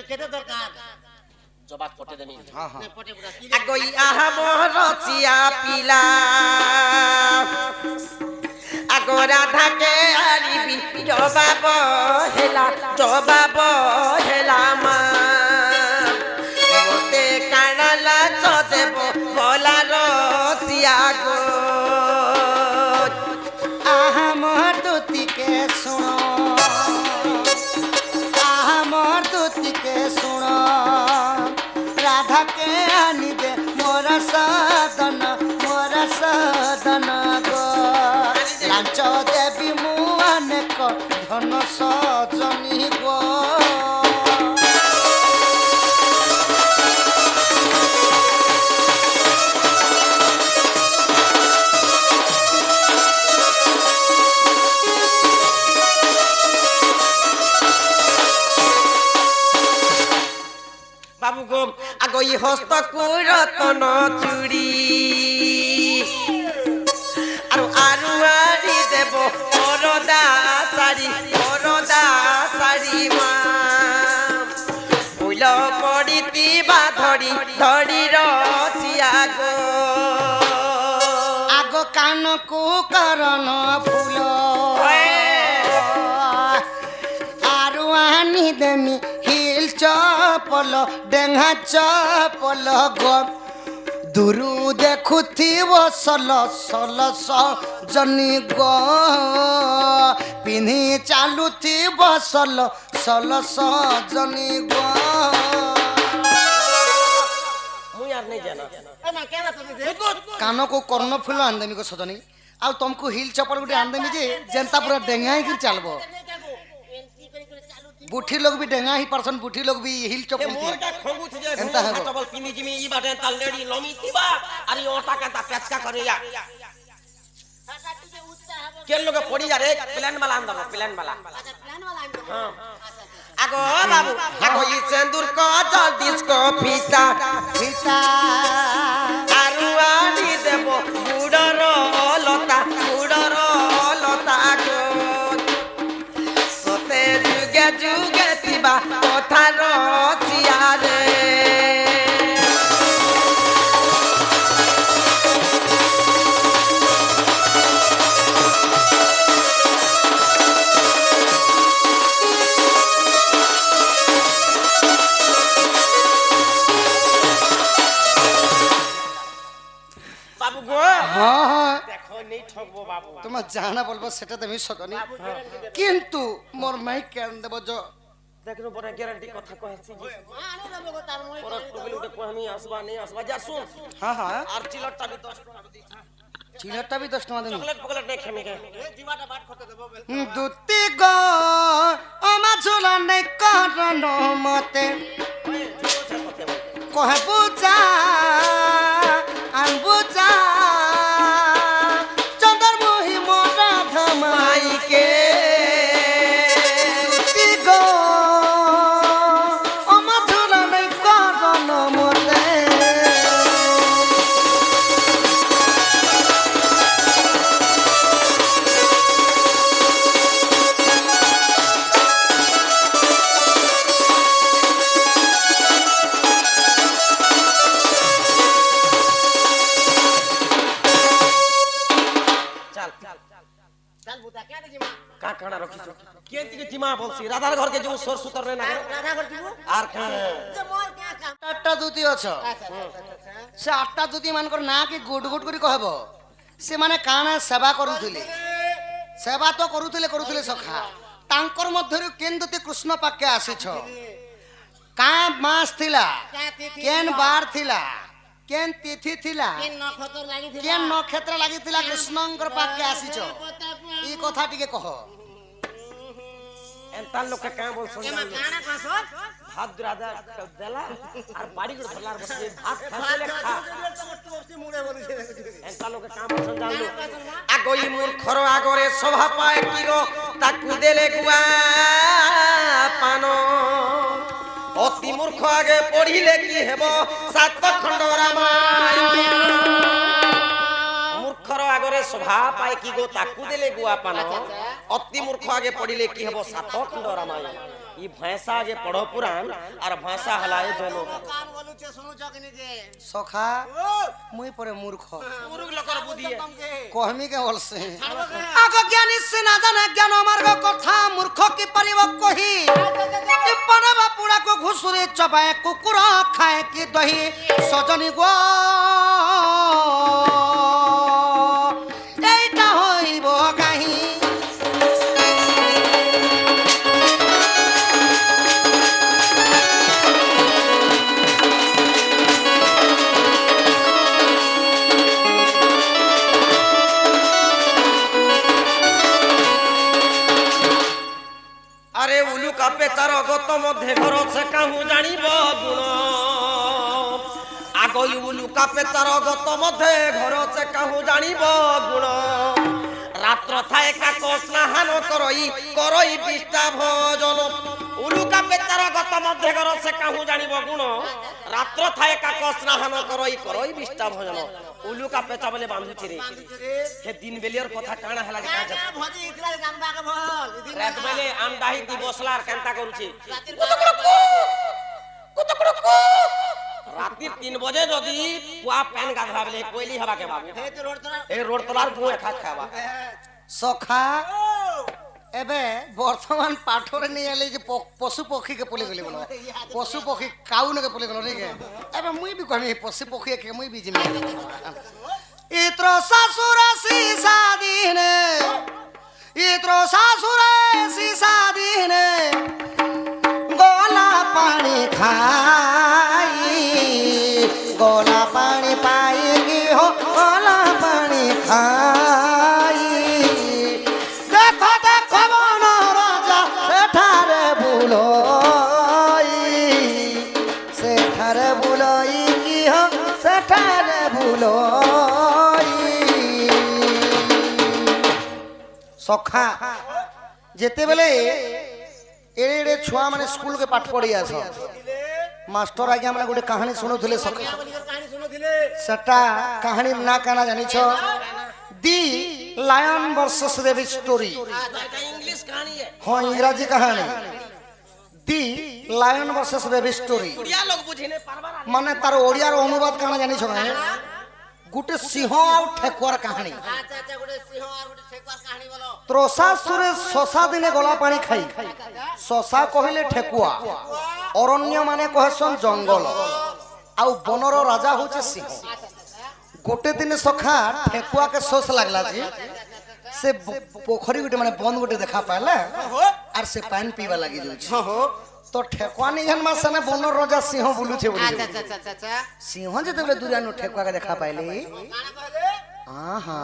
কেতে দরকার জবাব পটে দেমি হ্যাঁ হ্যাঁ পটে পুরা কি আগই আহা মরচিয়া পিলা আগ রাধাকে আনিবি জবাব হেলা মা মতে কানালা চদেব বলা রচিয়া গো আহা মোর দুতিকে শুনো আহা মোর দুতিকে শুনো রাধাকে আনি দে মোর সদন গো লাঞ্চ দেবী মু অনেক ধন সজনী গো বাবু গো আগই হস্ত কুরতন চুড়ি আর আরু আরি দেব পরদা শাড়ি মা ফুল পড়িতিবা ধড়ি রচিয়া গো আগ কানকু করণ ফুল আরু আনি দেমি হিল চপল ডেঙ্গা চপল গো দুরু দেখুথিব সল সজনী গো পিন্ধি চালুথিব সল সজনী গো মুই আর নাই জানা এ মা কেন তুমি দে কানকু কর্ণ ফুল আনদেমি গো সজনী ଆଉ ତମକୁ ହିଲ ଚପଲ ଗୋଟେ ଆଣିଦେମି ଯେ ଯେନ୍ତା ପୁରା ଡେଙ୍ଗା ହେଇକିରି ଚାଲବ এন্ট্রি করে চালু ବୁଢୀ ଲୋକ ବି ଡେଙ୍ଗା ହେଇ ପାରସନ୍ ବୁଢୀ ଲୋକ ବି ହିଲ এ ଚପଲ মোরটা খঙ্গুছ যে এন্তা হবো। চপল পিনি জিমি ই বাটে তাললেডি লমি তিবা আর ই ওটা কাটা পেচকা করে ইয়া ফাটা টিকে উৎসাহ হবে কে লোকে পড়ি যা রে প্ল্যান বালা আনদব প্ল্যান বালা আচ্ছা প্ল্যান वाला আনবে হ্যাঁ আচ্ছা আগো বাবু আগো ই সেন্দুর ক জল ডিস্কো ফিতা ফিতা আরু আনি দেব গুড়র লতা গো সতে যুগে তিবা কথা রচিয়া রে বাবু গো হ্যাঁ হ্যাঁ দেখো নেই ঠকবো বাবু তোমার জানা বলবো সেটা দেমি সজনী কিন্তু মোর মাই কেন দেব দেখনো পরে গ্যারান্টি কথা কইছি মা আনে দেবো গো তার মই পরে টুবিল উঠে কই আসবা নেই আসবা যা শুন হ্যাঁ হ্যাঁ আর চিলরটা বি 10 টাকা দি চিলরটা বি 10 টাকা দেমি চকলেট নেই খেমিকে এ দিবাটা বাট খতে দেবো বেল দুতি গো আমা ঝুলা নাই করণ মতে কহবু যা আনবু যা চন্দর মোহি মোরা ধমাইকে দুতি গো আমা ঝুলা নাই করণ মতে বলছি রাধার ঘরকে যে সর সুতর রে না রাধা করতিবু আর যে মোর কে কাম আটটা দুতি অছ সে আটটা দুতি মানকর না কি গুড গুড করে কহব সে মানে কাଣା সেবা করুଥିଲେ সেবা তো করুଥିଲେ সখা তাঙ্কর মধ্যরু কেন দুতি কৃষ্ণ পাকে আসিছ কা মাস থিলা কেন বার থিলা কেন তিথি থিলা কেন নক্ষত্র লাগিছিল কেন নক্ষত্র লাগিଥିଲା কৃষ্ণঙ্কর পাকে আসিছ এই কথা টিকে কহ এন্তার লোকে কেন বলছো এমা কানা কস ভাত রাধা দেলা আর বাড়ি করে ফেলার বসে ভাত খাইলে খা মুড়ে বলিছে এন্তার লোকে কেন বলছো জানলো আগই মূর্খর আগরে শোভা পায় কি গো তাকু দেলে গুয়া পান অতি মূর্খ আগে পড়িলে কি হেব সাত খণ্ড রামায়ণ মূর্খর আগরে শোভা পায় কি গো তাকু দেলে গুয়া পান অতি মূর্খ আগে পড়িলে কি হেব সাত খণ্ড রামায়ণ ই ভैंसा আগে পড়ো পুরাণ আর ভাষা হলায় দোনো কান বলুছে শুনুছ কি নিজে সখা মুই পরে মূর্খ পুরুষ লোকের বুদ্ধি কহমি কে বলছে আগ জ্ঞানী সে না জানে জ্ঞান মার্গ কথা মূর্খ কি পারিব কহি কি পড়বা পুড়া কো ঘুষুরে চবায় কুকুর খায় কি দহি সজনী গো এইটা হইব কাহি আরে উলু কাপে তার অগত মধ্যে ঘর সে কাহু জানিব গুণ আগই উলু কাপে তার অগত মধ্যে ঘর সে কাহু জানিব গুণ রাত্র থায় কাক স্নাহান করই বিষ্টা ভোজন উলু কাপে তার অগত মধ্যে ঘর সে কাহু জানিব গুণ রাত্র থায় কাক স্নাহান করই বিষ্টা ভোজন উলু কাপে চাবলে বাঁধুছি রে হে দিন বেলিয়ার কথা কানা হেলা যে কাজ ভজি ইতলা গামবাকে বল রাত বেলে আমদাহি দি বসলার কেনতা করুছি রাত্রি 3 বজে যদি পুয়া প্যান গাধা বলে কইলি হবা কে বাবু হে তো রোড তোরা এই রোড তলার পুয়া খাবা সখা এবে বর্তমান পাঠরে নিয়ে এলে যে পশু পক্ষীকে পলে গলি বলো পশু পক্ষী কাউনকে পলে গলো নাকি এবে মুই বি কমি পশু পক্ষী কে মুই বি জিমি ইত্র শাশুর সিসা দিনে ইত্র শাশুর সিসা দিনে গলা পানি খাই গলা পানি পাই কি হো গলা পানি খাই দেখো দেখো বন রাজা সেঠারে বুলই কি হো সেঠারে বুলই সখা যেতেবেলে এড়ে এড়ে ছুয়া মানে স্কুল के पाठ पढ़ी आस मास्टर आगे हमने गोटे कहानी शुणुले सखा কাহিনী শুনুছিলে सेटा कहानी ना काना जानिछ the lion versus rabbit story এটা ইংলিশ কাহিনী हाँ इंग्राजी कहानी the lion versus rabbit story Odia লোক বুঝিনে পারবার माने तार ओडिया रो अनुवाद काना जानिछ गोटे सिंह और ठेकुआर कहानी আচ্ছা আচ্ছা গোটে সিংহ আর গোটে ঠেকুয়ার কাহিনী বলো ত্রসাসুরে শশা দিনে গলা পানি খাই শশা কহিলে ঠেকুয়া অরণ্য মানে কহেছন জঙ্গল আউ বনর রাজা হচ্ছে সিংহ গোটে দিনে সখা ঠেকুয়া के শোষ লাগলা যে से पोखरी गोटे माने बंद गोटे देखा पाला और से पानी पीवा लगी जाउछ तो ठेकुआ निघन मासने बनर राजा सिंह बुलुछे बोली আচ্ছা আচ্ছা আচ্ছা আচ্ছা सिंह जेतेबेले दुरियानो ठेकुआ के देखा पाइले কানা কইলে आहा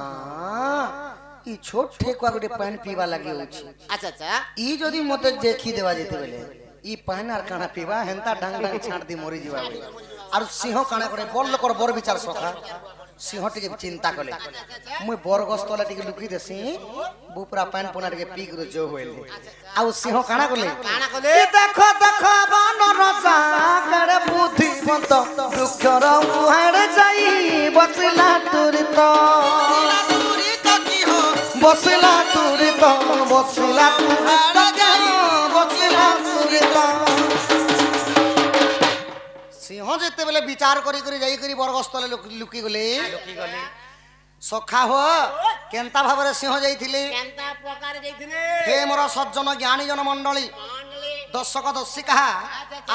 ई छोट ठेकुआ गोटे पानी पीवा लगी होछि আচ্ছা আচ্ছা ई जदि मते देखी देवा जेते बेले ई पानी आर काना पीवा हेंता डांग डांग छाट दी मरी जीवा आर सिंह काना करे बोल कर बर विचार सखा सिंह टिके चिंता कले मुई बरगस तले टिके लुकी देसी बुपरा पानी पुना टिके पी कर जो होइले आ सिंह काना कले কানা কইলে ए देखो देखो बन राजा करे बुद्धिमंत दुखर मुहारे जाई बसला तुरित बसला तुरित बसला बसला तुरित सिंह जेते बेले विचार करी करी जाई करी बरगस तले लुकी गले ସଖା ହୋ କେନ୍ତା ଭାବରେ ସିଂହ ଯାଇଥିଲେ କେନ୍ତା ପ୍ରକାର ଯାଇଥିଲେ ହେ ମୋର ସଜ୍ଜନ ଜ୍ଞାନୀ ଜନ ମଣ୍ଡଳୀ ମଣ୍ଡଳୀ ଦର୍ଶକ ଦର୍ଶିକା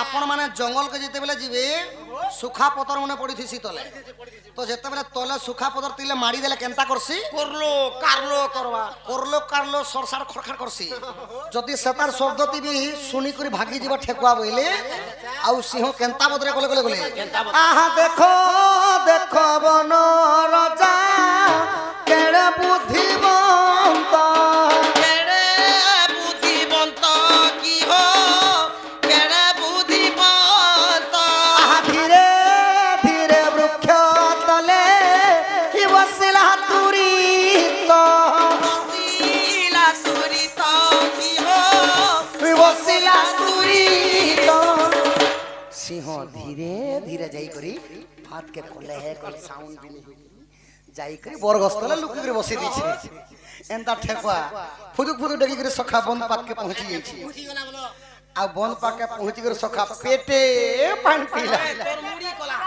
ଆପଣ ମାନେ ଜଙ୍ଗଲକୁ ଯେତେବେଳେ ଯିବେ ସୁଖା ପତର ମନେ ପଡିଥିସି ତଲେ ତ ଯେତେବେଳେ ତଲେ ସୁଖା ପତର ଥିଲେ ମାଡ଼ି ଦେଲେ କେନ୍ତା କରସି করলো কারলো করবা করলো কারলো সরসার খড়খাড় করছি যদি সেতার শব্দটি বি শুনি করে ভাগি যাব ঠেকুয়া বইলে আউ সিংহ কেন্তা বদরে গলে গলে গলে আহা দেখো দেখো বন রাজা কেড়ে বুদ্ধিমন্ত কেড়ে বুদ্ধিমন্ত কি হো কেড়ে বুদ্ধিমন্ত আহা ধীরে ধীরে বৃক্ষ তলে হি বসিলা তুরিত বসিলা তুরিত কি হো হি বসিলা তুরিত সিংহ ধীরে ধীরে যাই করি ভাত কে কোলে হে কোন সাউন্ড বিনি যাই করি বরগস্তলে লুকি করে বসে দিছে এন্তা ঠেকুয়া ফুদুক ফুদুক ডেকি করে সখা বন পাক কে পৌঁছি যাইছি খুশি গলা বলো आ बन पाके पहुंची कर सखा पेटे पानी पीला তোর মুড়ি কলা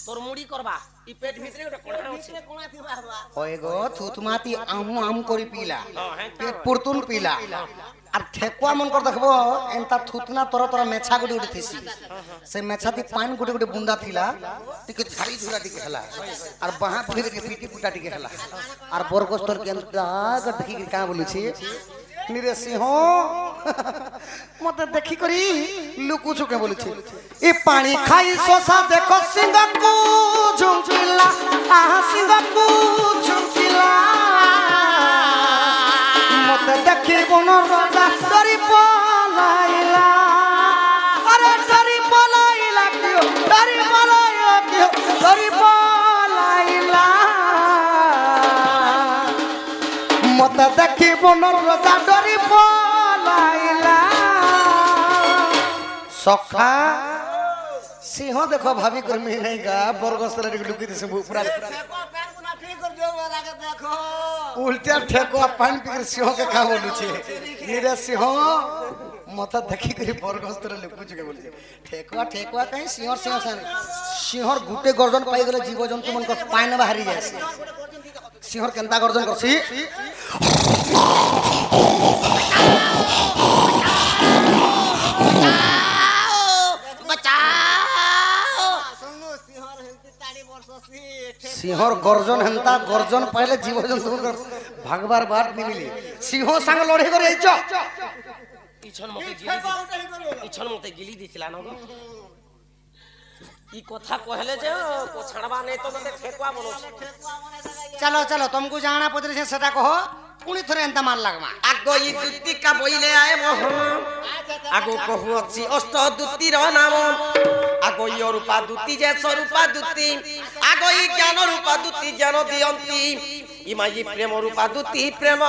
তোর মুড়ি করবা ই পেট ভিতরে ওটা কোণা আছে কোনা থিবা হবা होए गो थुथमाती आम आम करी पीला হ্যাঁ पेट पुरतुन पीला আর ঠেকুয়া মন কর দেখবো এন্তা থুতনা তর তর মেছা গুটি উঠি থিসি সে মেছাতি পানি গুটি গুটি বুন্দা থিলা টিকে ঝাড়ি ঝুড়া টিকে হেলা আর বাহা পড়ি কে পিটি পুটা টিকে হেলা আর বরগস্তর के এন্তা দেখি का बोलुছি নিরে সিংহ মতে দেখি করি লুকুছু কে বলুছি এ পানি খাই শশা দেখো সিংহকু ঝুঁকিলা আহা সিংহকু ঝুঁকিলা মতে দেখি বন রাজা ডরি পলাইলা আরে ডরি পলাইলা কিও ডরি পলাইলা কিও ডরি পলাইলা মতে দেখি বন রাজা ডরি পলাইলা সখা সিংহ দেখো ভাবি কর্মী নাই গা বরগস্তলে লুকি দিছে পুরা দেখো প্যার কোনা ফ্রি কর দিও লাগে দেখো उल्टा ठेकुआ पानी पी सिंह के का बोलुछे निरे सिंह मथा देखि करी बरगस्तर लुकुछ के बोलछे ठेकुआ ठेकुआ कहीं सिंह सिंह सन सिंहर गुटे गर्जन पाई गेले जीव जंतु मन को पाइन बाहरी जायसी सिंहर केनता गर्जन करसी বাঁচাও सुनो सिंहर हेंती ताड़ी वर्षसी सिंहर गर्जन हेंता गर्जन पाइले जीव जंतु भागबार बाट मिली सिंह संग लड़े करे आइछ পিছন মতে গিলি পিছন মতে গিলি দিছিলা না গো ই কথা কহলে যে ছাড়বা নাই তো মতে ঠেকুয়া বলছ चलो चलो तुमको जाना पड़े से सेटा कहो पुणी थरे एंता मार लागमा আগ ই দুতিকা বইলে আয় মোহন আগ কহু অছি অষ্ট দুতির নাম আগ ই রূপা দুতি যে স্বরূপা দুতি আগ ই জ্ঞান রূপা দুতি জ্ঞান দিয়ন্তি ইমাই প্রেম রূপা দুতি প্রেম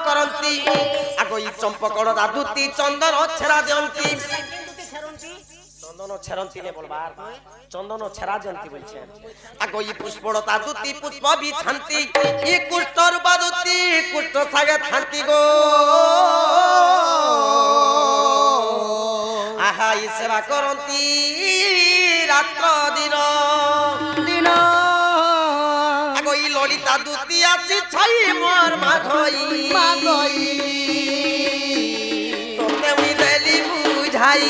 করন্তি আগ ই চম্পকড় দুতি চন্দন ছেড়া দিয়ন্তি চন্দন ছেড়ন্তি নে বলবার চন্দন ছেড়া দিয়ন্তি বলছে আগ ই পুষ্পলতা দুতি পুষ্প বিছান্তি ই কুষ্ঠ রূপা দুতি কুষ্ঠ সাগে থান্তি গো আহা ই সেবা করন্তি রাত্র দিন दिन আগ ই ললিতা দুতি আসি ছাই মোর মাধই তোতে মুই দেলি বুঝাই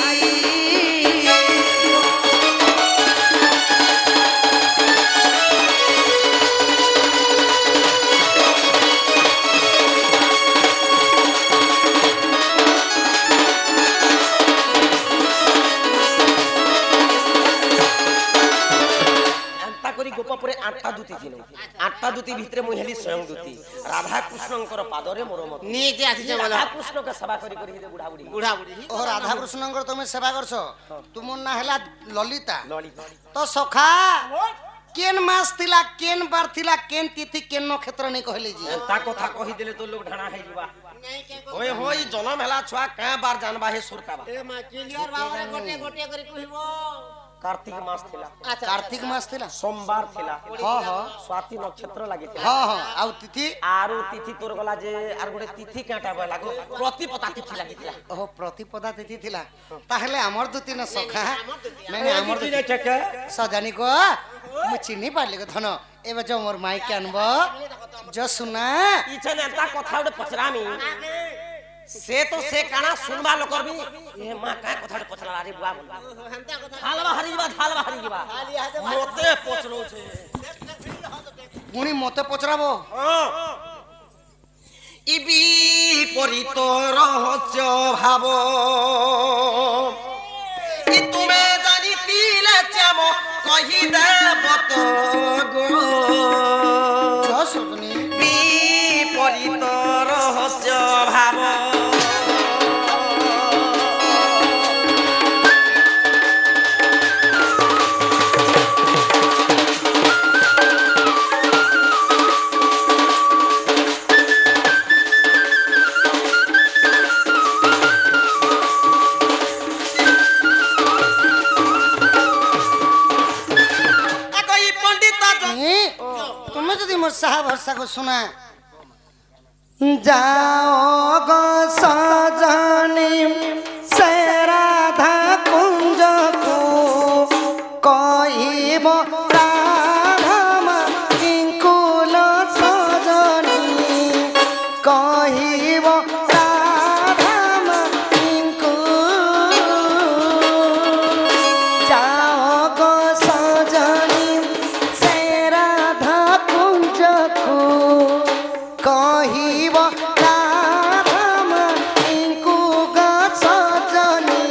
এন্তা করি গোপপুরে আটটা দুতি দিন আটটা দুতি ভিতরে মুই হেলি স্বয়ং দুতি রাধা কৃষ্ণঙ্কর পাদরে মোর মত নিজে আসিছে বলো রাধা কৃষ্ণকে সেবা করি করি বুড়া বুড়ি বুড়া বুড়ি ओ राधा कृष्णंकर तुम सेवा करछो तुमर ना हैला ललिता ললিতা तो सखा केन मास थिला केन बार थिला केन तिथि केन नक्षत्र नहीं कहले जी এন্তা কথা কহি দিলে তো লোক ঢানা হই যাবা नहीं के ওই হই জনম হেলা ছুয়া কা বার জানবা হে সুরকাবা ए मा क्लियर बाबरे गोटे गोटे करी कहिबो कार्तिक मास थिला अच्छा कार्तिक मास थिला सोमवार थिला हां हां स्वाति नक्षत्र लागिथिला हां हां आउ तिथि आरु तिथि तोर गला जे आर गोटे तिथि काटा बय लागो प्रतिपदा तिथि लागिथिला ओहो प्रतिपदा तिथि थिला ताहले हमर दुति न सखा मैंने हमर दुति ठेके सजानी को ମୁଁ ଚିହ୍ନି ପାରିଲି କି ଧନ ଏବେ ଯୋଉ ମୋର ମାଇକି ଆନବ ଯୋ ସୁନା ଇଛେ ନେତା କଥା ଗୋଟେ ପଚରାମି ସେ ତ ସେ କାଣା ଶୁଣବା ଲୋକର ବି ଏ ମା କାଁ କଥା ଗୋଟେ ପଚରା ଆରେ ବୁଆ ବୋଲ ହେନ୍ତା କଥା ଥାଲ ବାହାରି ଯିବା ମତେ ପଚରଉଛେ ପୁଣି ମତେ ପଚରାବ ইবি পরিত রহস্য ভাব ই তুমি জানিতিলে চাম কহি দেব তো গো ଯୋ ସଜনী বিপরীত রহস্য ভাব একই পণ্ডিত তুমি যদি মোর সাহা ভরসা কো শোনা যাও গো সজনী সে রাধা কুঞ্জ কো কহিব রাধাম কিঙ্কুল সজনী কহিব রাধাম কিঙ্কুল যাও গো সজনী সে রাধা কুঞ্জ কো কহিব রাধাম কিঙ্কুল সজনী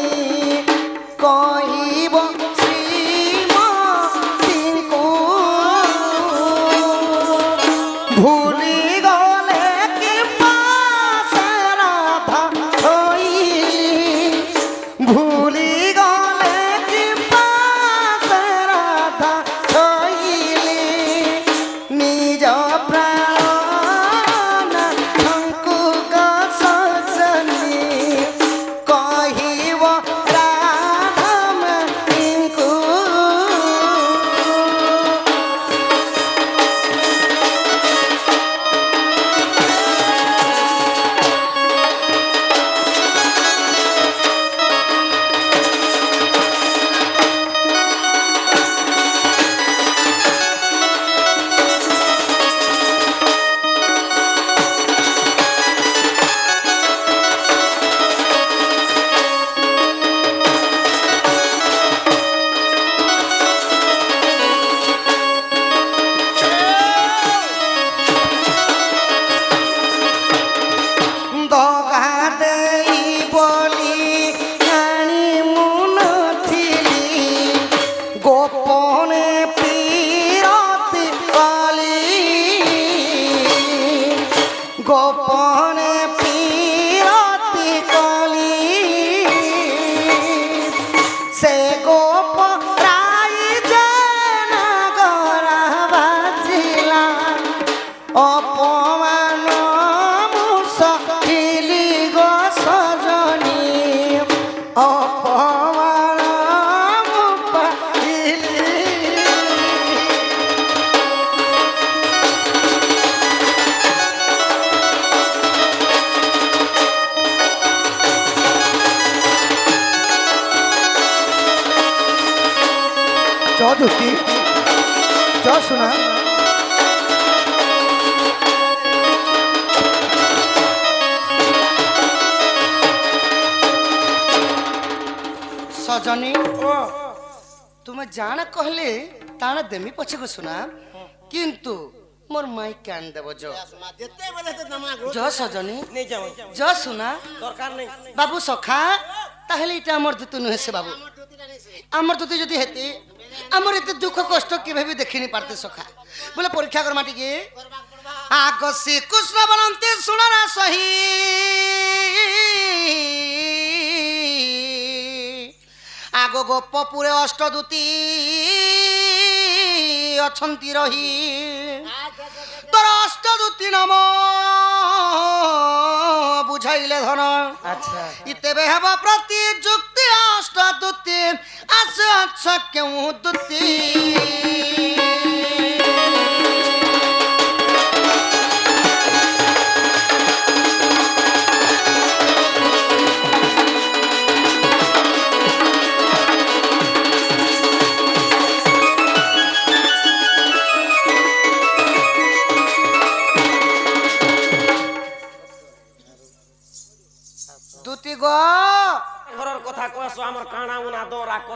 কহিব শ্রীমতীଙ୍କୁ ভুলি গলে কিবা সে রাধা ছইলি ভুলি গলে কিবা সে রাধা ছইলি নিজ প্রাণ ঠঙ্কুক সজনী কহিব রাধাম কিঙ্কু দগা দেই বলি জানি মুন থিলি গোপনে পিরতি কলি গোপনে পিরতি কলি সে গোপ রাই যেন গরা বাজিলা অপমান মুসকিলি গো সজনী অপমান মুপাইলি চৌধুরী চ শোনা সজনী তুমি জানা কহলে তানা দেমি পছে গো শোনা কিন্তু মোর মাই কান দেব জ যেতে বলে তো জমা গো জ সজনী নেই যাও জ শোনা দরকার নেই বাবু সখা তাহলে এটা আমার দুতু নুহে সে বাবু টুতিটা নেছে আমার দুতু যদি হেতে আমার এতে দুঃখ কষ্ট কিভাবে দেখিনি পারতে সখা বলে পরীক্ষা কর মাটিকে করবা করবা আগ শ্রীকৃষ্ণ বলন্তে শুণনা সহি আগ গোপপুরে অষ্টদূতী অছন্তি রহি তোর অষ্টদূতী নাম বুঝাইলে ধন আচ্ছা ইতেবে হব প্রতি যুক্তি অষ্টদূতী আছে আচ্ছা কেউ দূতী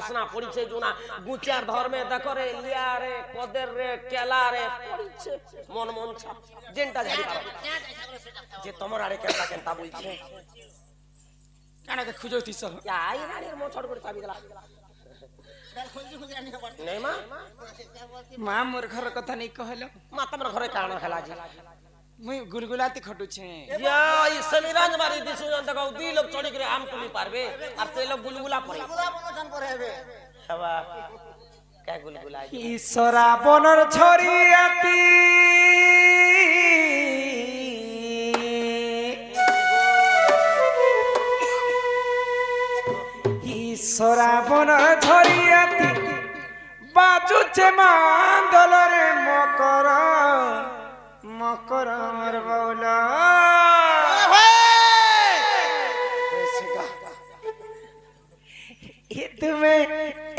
কৃষ্ণা পড়িছে জুনা গুচার ধর্মে দেখো রে লিয়া রে কদের রে কেলা রে পড়িছে মন মন ছাপ যেনটা ঝাড়ি পারো যে তোমার আরে কেনটা কেনটা বলছে কানাকে খুঁজতিস আই রানীর মোছড় করে চাবি দিলা নেই মা মা মোর ঘর কথা নেই কহল মা তোমার ঘরে কারণ হেলা জি মুই গুলগুলাতে খটুছে ইয়া এই সমিরাজ মারি দিছু দেখো দুই লোক চড়ি করে আম তুলি পারবে আর সেই লোক গুলগুলা পড়ে হবা কে গুলগুলা ঈশ্বরা বনর ছড়িয়াতি ঈশ্বরা বনর ছড়িয়াতি বাজুছে মান্দলরে মকর মকর বৌল তুমি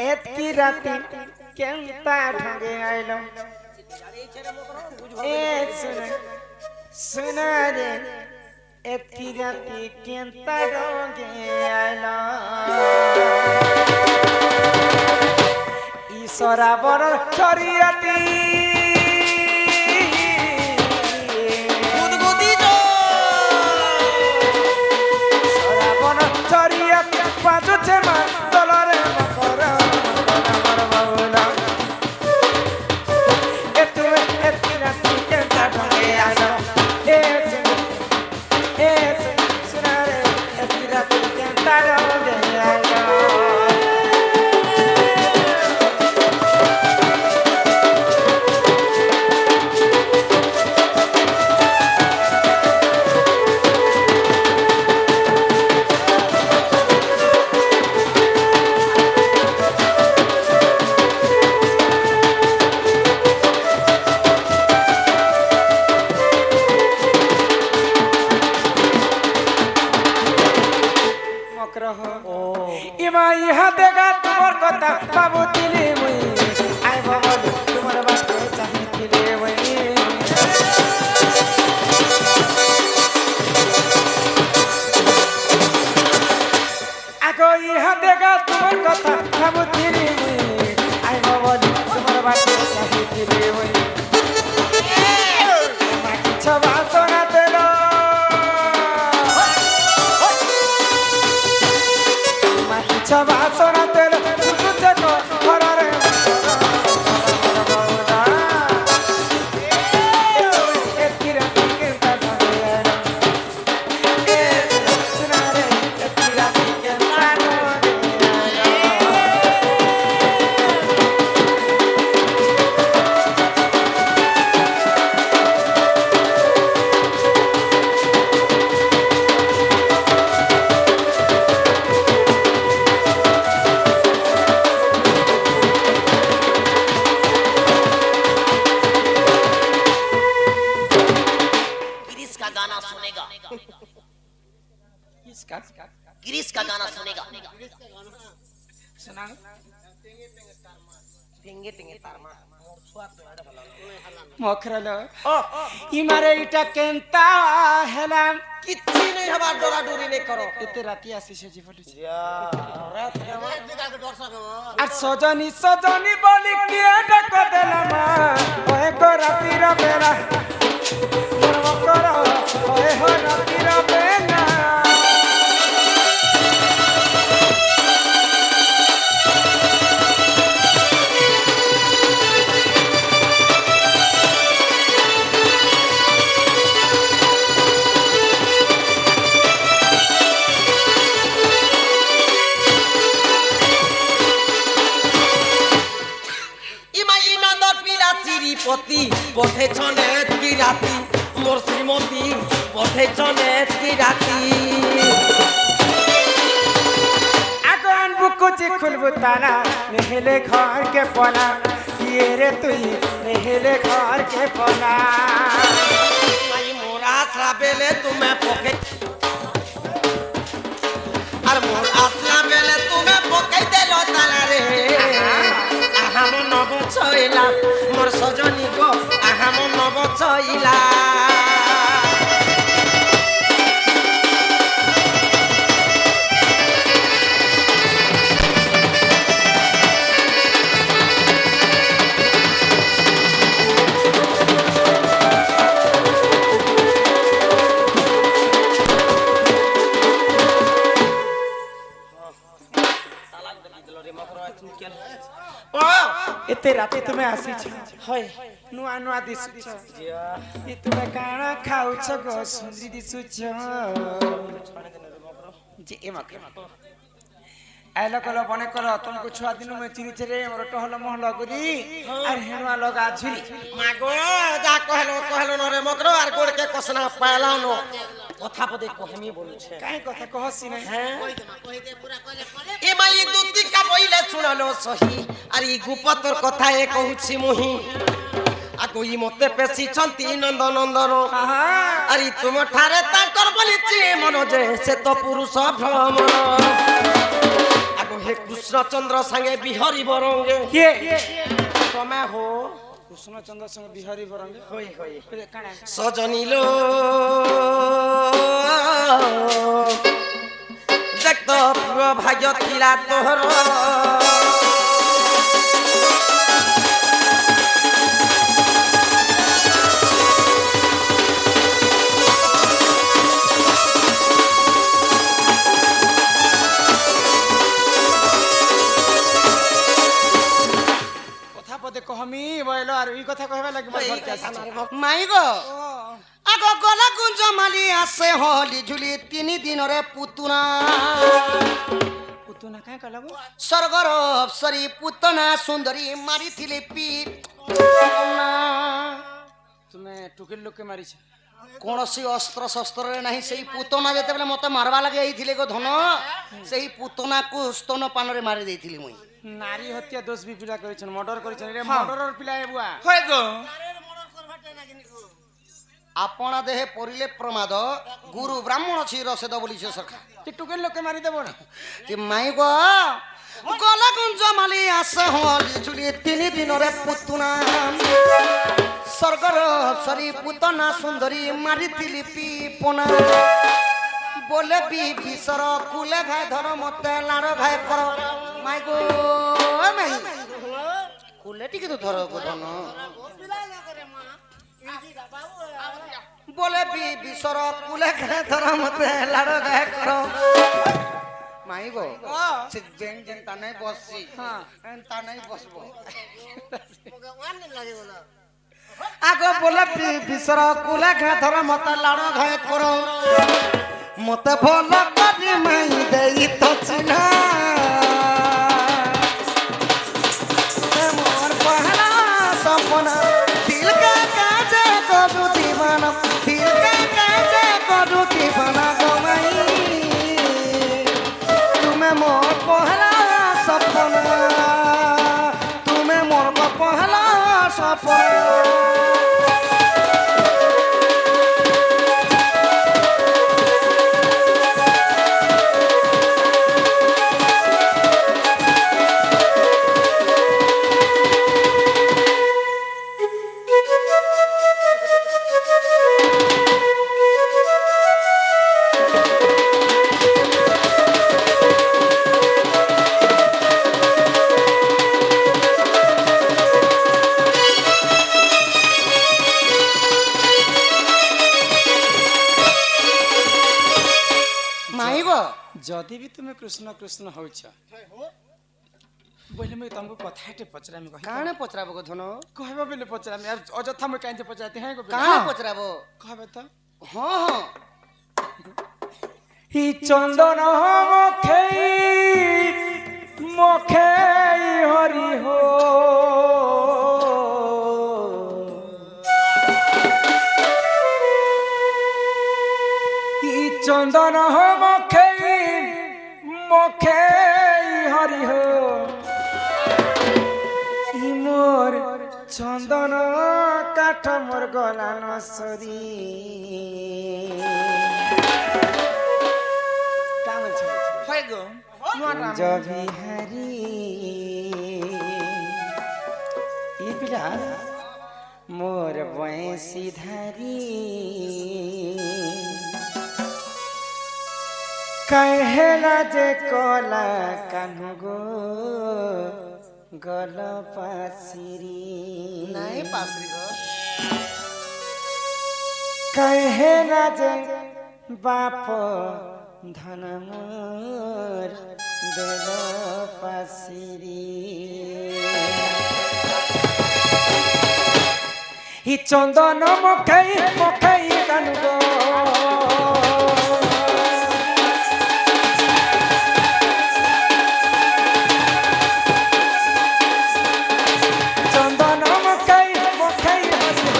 এতকি রাতি কেনতা ঢঙ্গে আইলো এ শুনা রে এতকি রাতি কেনতা ঢঙ্গে আইলো ঈশ্বরা বড় ছড়িয়াতি ঈশ্বরা বড় ছড়িয়াতি বাজুছে মা দলরে মকর মকর বাউলা এ তুমি এতকি রাতি কেনতা ঢঙ্গে আইলো এ শুনা রে এতকি রাতি কেনতা ঢঙ্গে আইলো ইমা ইহা দেখা তোমার কথা ভাবুতিলি মুই আই ভবন তোমার বাতে চাহিতিলি মুই আগো ইহা দেখা তোমার কথা ভাবুতিলি মুই আই ভবন তোমার বাতে চাহিতিলি মুই কিছু বাসনা তেল ছবা সোনা তেল বুঝুছে তো ঘরে गिरीश का गाना सुनेगा सुना টেঙ্গে টেঙ্গে তার মা মখরল ইমারে ইটা কেনতা হেলাম কিচ্ছি নেই হবার ডরা ডরি নেই করো এতে রাতি আসিছে জি বলুছি রাত আর সজনী সজনী বলি কি ডাক দেলাম ওহে গো রাতির বেলা মরম কর ওহে হো রাতির বেলা পতি পঠেছনে রাতি মোর শ্রীমতী পঠেছনে রাতি আগুন বুকুচি খুলবু তালা নেহেলে ঘর के पना ये रे तुई नेहेले घर के पना মাই মোরা আসলা বেলে তুমি পকে আর মোর আসলা বেলে তুমি পকে দেল তালা রে আহা মন নব ছইলা মোর সজনী গো আহা মন নব ছইলা ଓ ଏତେ ରାତି ତୁମେ ଆସିଛ ହଇ ନୂଆ ନୂଆ ଦିଶୁଛ ଏ ତୁମେ କାଣ ଖାଉଛ ଗୋ ସୁନ୍ଦରୀ ଦିଶୁଛ ଯେ ଏ ମକ୍ର আইল কল বনে কল তোমাকে ছুয়া দিন মে চিনিছে রে মোর টহল মহল গুরি আর হেনুয়া লগা ঝুরি মাগো যা কহলো নরে মগর আর গোড়কে কসনা পালানো কথা পদে কহমি বলছে কাই কথা কহসি নাই হ্যাঁ কই দে পুরা কইলে কলে এ মাই দুতি কা বইলে শুনলো সহি আর ই গুপতর কথা এ কহুছি মুহি আগো ই মতে পেছি ছন্তি নন্দ নন্দন আহা আর ই তুম ঠারে তাকর বলিছি মন যে সে তো পুরুষ ভ্রমণ আগো হে কৃষ্ণচন্দ্র সঙ্গে বিহরি বরঙ্গে কে তুমি হো কৃষ্ণচন্দ্র সঙ্গে বিহারী বরঙ্গে হই হই কানা সজনিলো দেখত পুরো ভাগ্য ଥିଲା তোহর কথা পদে কহমি বইল আর এই কথা কহবা লাগি মোর ঘরকে আসছে মাই গো আগ গলা গুঞ্জ মালি আসে হলি ঝুলি 3 দিনরে পুতুনা পুতুনা কাই কলা গো স্বর্গর অপসরি পুতনা সুন্দরী মারিথিলে পি তুমি টুকিল লোকে মারিছ কৌশি অস্ত্র শস্ত্রে নাই সেই পুতনা যেতবেলে মতে মারবা লাগে এইଥିଲେ গো ধন সেই পুতনাকু স্তন পানরে মারি ଦେଇଥିଲି মুই নারী হত্যা দোষ বি পিলা করিছন মর্ডর করিছন রে মর্ডরর পিলা এ বুয়া হয় গো আপনা দেহে পড়িলে প্রমাদ গুরু ব্রাহ্মণ ছির সেদ বলিছ সখা তে টুকিল লোকে মারি দেব না যে মাই গো গলা গুঞ্জ মালি আসে হলি ঝুলি 3 দিনরে পুতুনা স্বর্গর অপসরি পুতনা সুন্দরী মারিথিলি পিপনা বলে বিশ্বর কুলে ঘাই ধর মতে লাড় ঘাই কর মাই গো মাই কুলে টিকে তো ধর গো ধন বলে বিশ্বর কুলে ঘাই ধর মতে লাড় ঘাই কর মাই গো সে জেন জেন তা নাই বসছি হ্যাঁ তা নাই বসবো ওকে ওয়ান দিন লাগে বলা আগ বলে বিশ্বর কুলে ঘাই ধর মতে লাড় ঘাই কর মতে ভাল করি মাই দেই তো চিনা মোর পহলা সপনা দিল কা কাজে করু দিবানা দিল কা কাজে করু দিবানা গমাই তুমি মোর পহলা সপনা তুমি মোর পহলা সপনা যদি বি তুমি কৃষ্ণ কৃষ্ণ হউছ বলে মই তোমাকে কথাটে পচরামি কহি কানে পচরাবো গো ধন কহবা বলে পচরামি আর অযথা মই কাইতে পচরাতে হ্যাঁ গো কানে পচরাবো কহবে তো হ্যাঁ হ্যাঁ ই চন্দন মুখে মুখে হরি হো ই চন্দন মুখে মুখে হরি হো ই মোর চন্দন কাঠ মোর গলান সরি হয় গো বিহারি ই পিলা মোর বয়সী ধারি কহেলা যে কলা কানু গো গল পাশিরি নাই পাসরি গো কহেলা যে বাপ ধন মোর দেল পাশিরি ই চন্দন মুখাই মুখাই কানুগ চন্দন মুখাই মুখাই হরিহ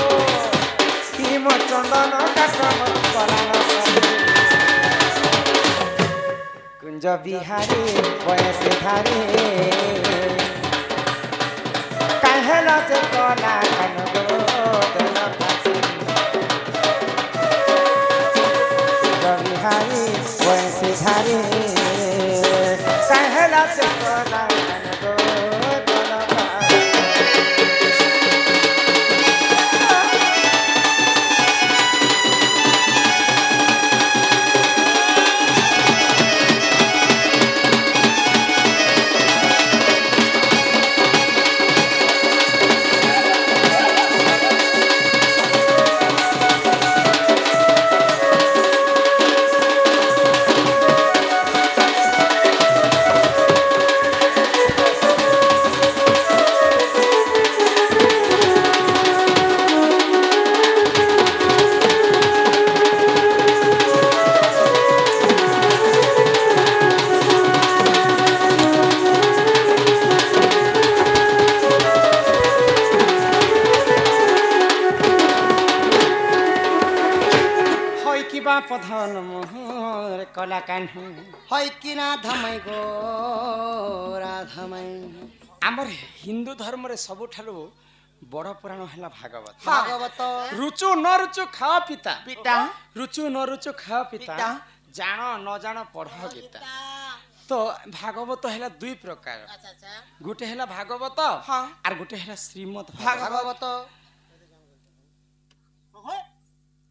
ই মো চন্দন কাকম পরাণ কুঞ্জ বিহারী বয়স ধারে কাহেলা যে কলা কানুগ বিহারী বয়স ধারে কাহেলা যে কলা প্রধান মোহর কলা কাহ্নু হয় কি না ধামাই গো রাধামাই আমার হিন্দু ধর্মরে ସବୁଠାରୁ বড় পুরাণ হেলা ভাগবত ভাগবত রুচু ন রুচু খাও পিতা পিতা রুচু ন রুচু খাও পিতা পিতা। জাণ ন জাণ পঢ় গীতা তো ভাগবত হেলা দুই প্রকার আচ্ছা আচ্ছা গোটে হেলা ভাগবত আর গোটে হেলা শ্রীমদ ভাগবত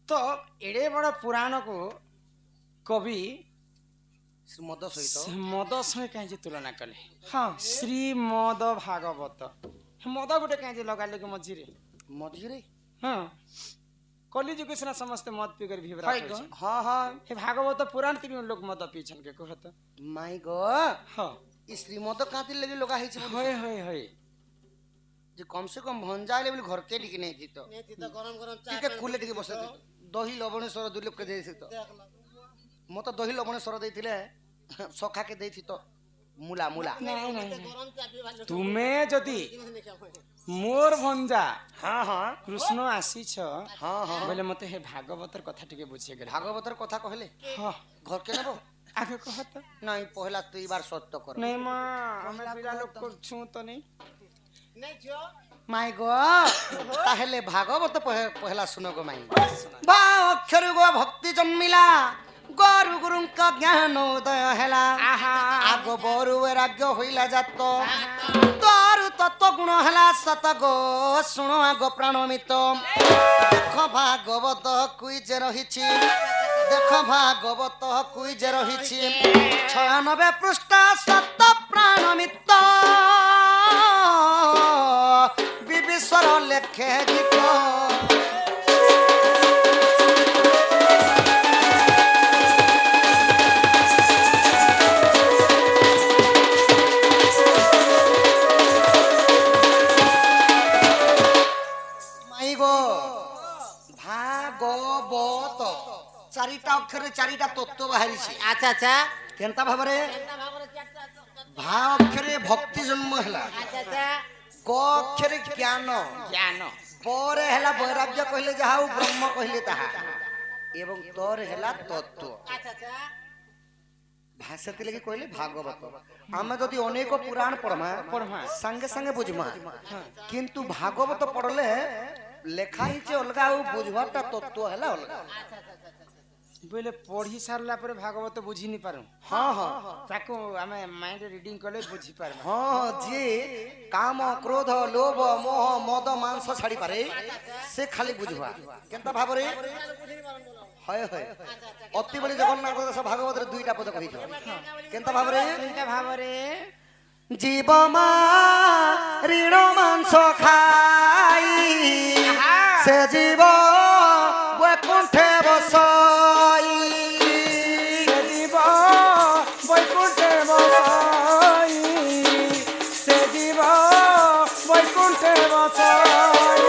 তো এড়ে বড় পুরাণকু কবি শ্রীমদ সহিত মদ সঙ্গে কাହିଁ তুলনা কলে হ্যাঁ শ্রীমদ ভাগবত মদ গোটে কাହିଁ লগালে কি মଝିରେ মଝিরে হ্যাঁ কলিযুগে সিনা ସମସ୍ତେ মদ ପିଇକରି ବିଭ୍ରା କରୁଛନ୍ হ্যাঁ হ্যাঁ हे भागवत पुराण तीन लोग मद पीछन के कहत মাই গো हाँ ই শ্রীমদ কাঁতি লাগি লগা হয়েছে होय होय होय যে কমসে কম ভঞ্জা আইলে বলে ঘরকে টিকে নেই দিত নেতি তো গরম গরম চা টিকে কুলে টিকে বসে দিত দহি লবণেশ্বর দুই লোককে ଦେଇଛି ତ মতো দহি লবণেশ্বর ଦେଇଥିଲେ সখাকে ଦେଇছি তো মুলা মুলা नहीं नहीं গরম চা পিবা तुमे जदि দেখো मोर भंजा হ্যাঁ হ্যাঁ कृष्ण आसीछ হ্যাঁ হ্যাঁ बोले मते हे भागवतर कथा टिके बुझे गेल ভাগবতের কথা কহলে हां ঘরকে নেব आगे कहत নাই পহলা তুই বার সত্য কর नहीं मां हमें बिरा लोग करछु तो नहीं নেই ঝিও মাই গো তাহলে ভাগবত পহলা শুনো গো মাই বা অক্ষর গো ভক্তি জন্মিলা গরু গুরুঙ্ক জ্ঞান উদয় হেলা আগ বরু রাজ্য হইলা যাত তোর তত্ত্ব গুণ হেলা সত গো শুণ আগ প্রাণমিত দেখ ভাগবত কুইজে রহিছি দেখ ভাগবত কুইজে রহিছি 96 পৃষ্ঠ সত প্রাণমিত বিবিশ্বর লেখে গীত মাই গো ভাগবত চারিটা অক্ষরে চারিটা তত্ত্ব বাহারিছি আচ্ছা আচ্ছা কেনতা ভাবরে কেনতা ভাবরে চারটা ভা অক্ষরে ভক্তি জন্ম হেলা আচ্ছা আচ্ছা গ অক্ষরে জ্ঞান ज्ञान পরে হেলা বৈরাগ্য কহিলে যাহা ও ব্রহ্ম কহিলে তাহা এবং তোর হেলা তত্ত্ব আচ্ছা আচ্ছা ভাষাতে লাগি কহিলে ভাগবত আমি যদি অনেক পুরাণ পড়মা সঙ্গে সঙ্গে বুঝমা কিন্তু ভাগবত পড়লে লেখা হইছে অলগা ও বুঝবারটা তত্ত্ব হেলা অলগা बोले पढ़ी सारला पर भागवत बुझी नहीं पारू हाँ हाँ ताको आमे माइंड रीडिंग कले बुझी पार हाँ जे काम क्रोध लोभ मोह मद मांस छाड़ी पारे से खाली बुझवा केनता भाबरे হয় হয় অতি বলি জগন্নাথ দাস ভাগবতের দুইটা পদ কহিছ কেনতা ভাবরে चिंता भावरे জীব মা ঋণ মাংস খাই সে জীব বৈকুণ্ঠে বসাই जीव वैकुंठे बसा বৈকুণ্ঠে বসাই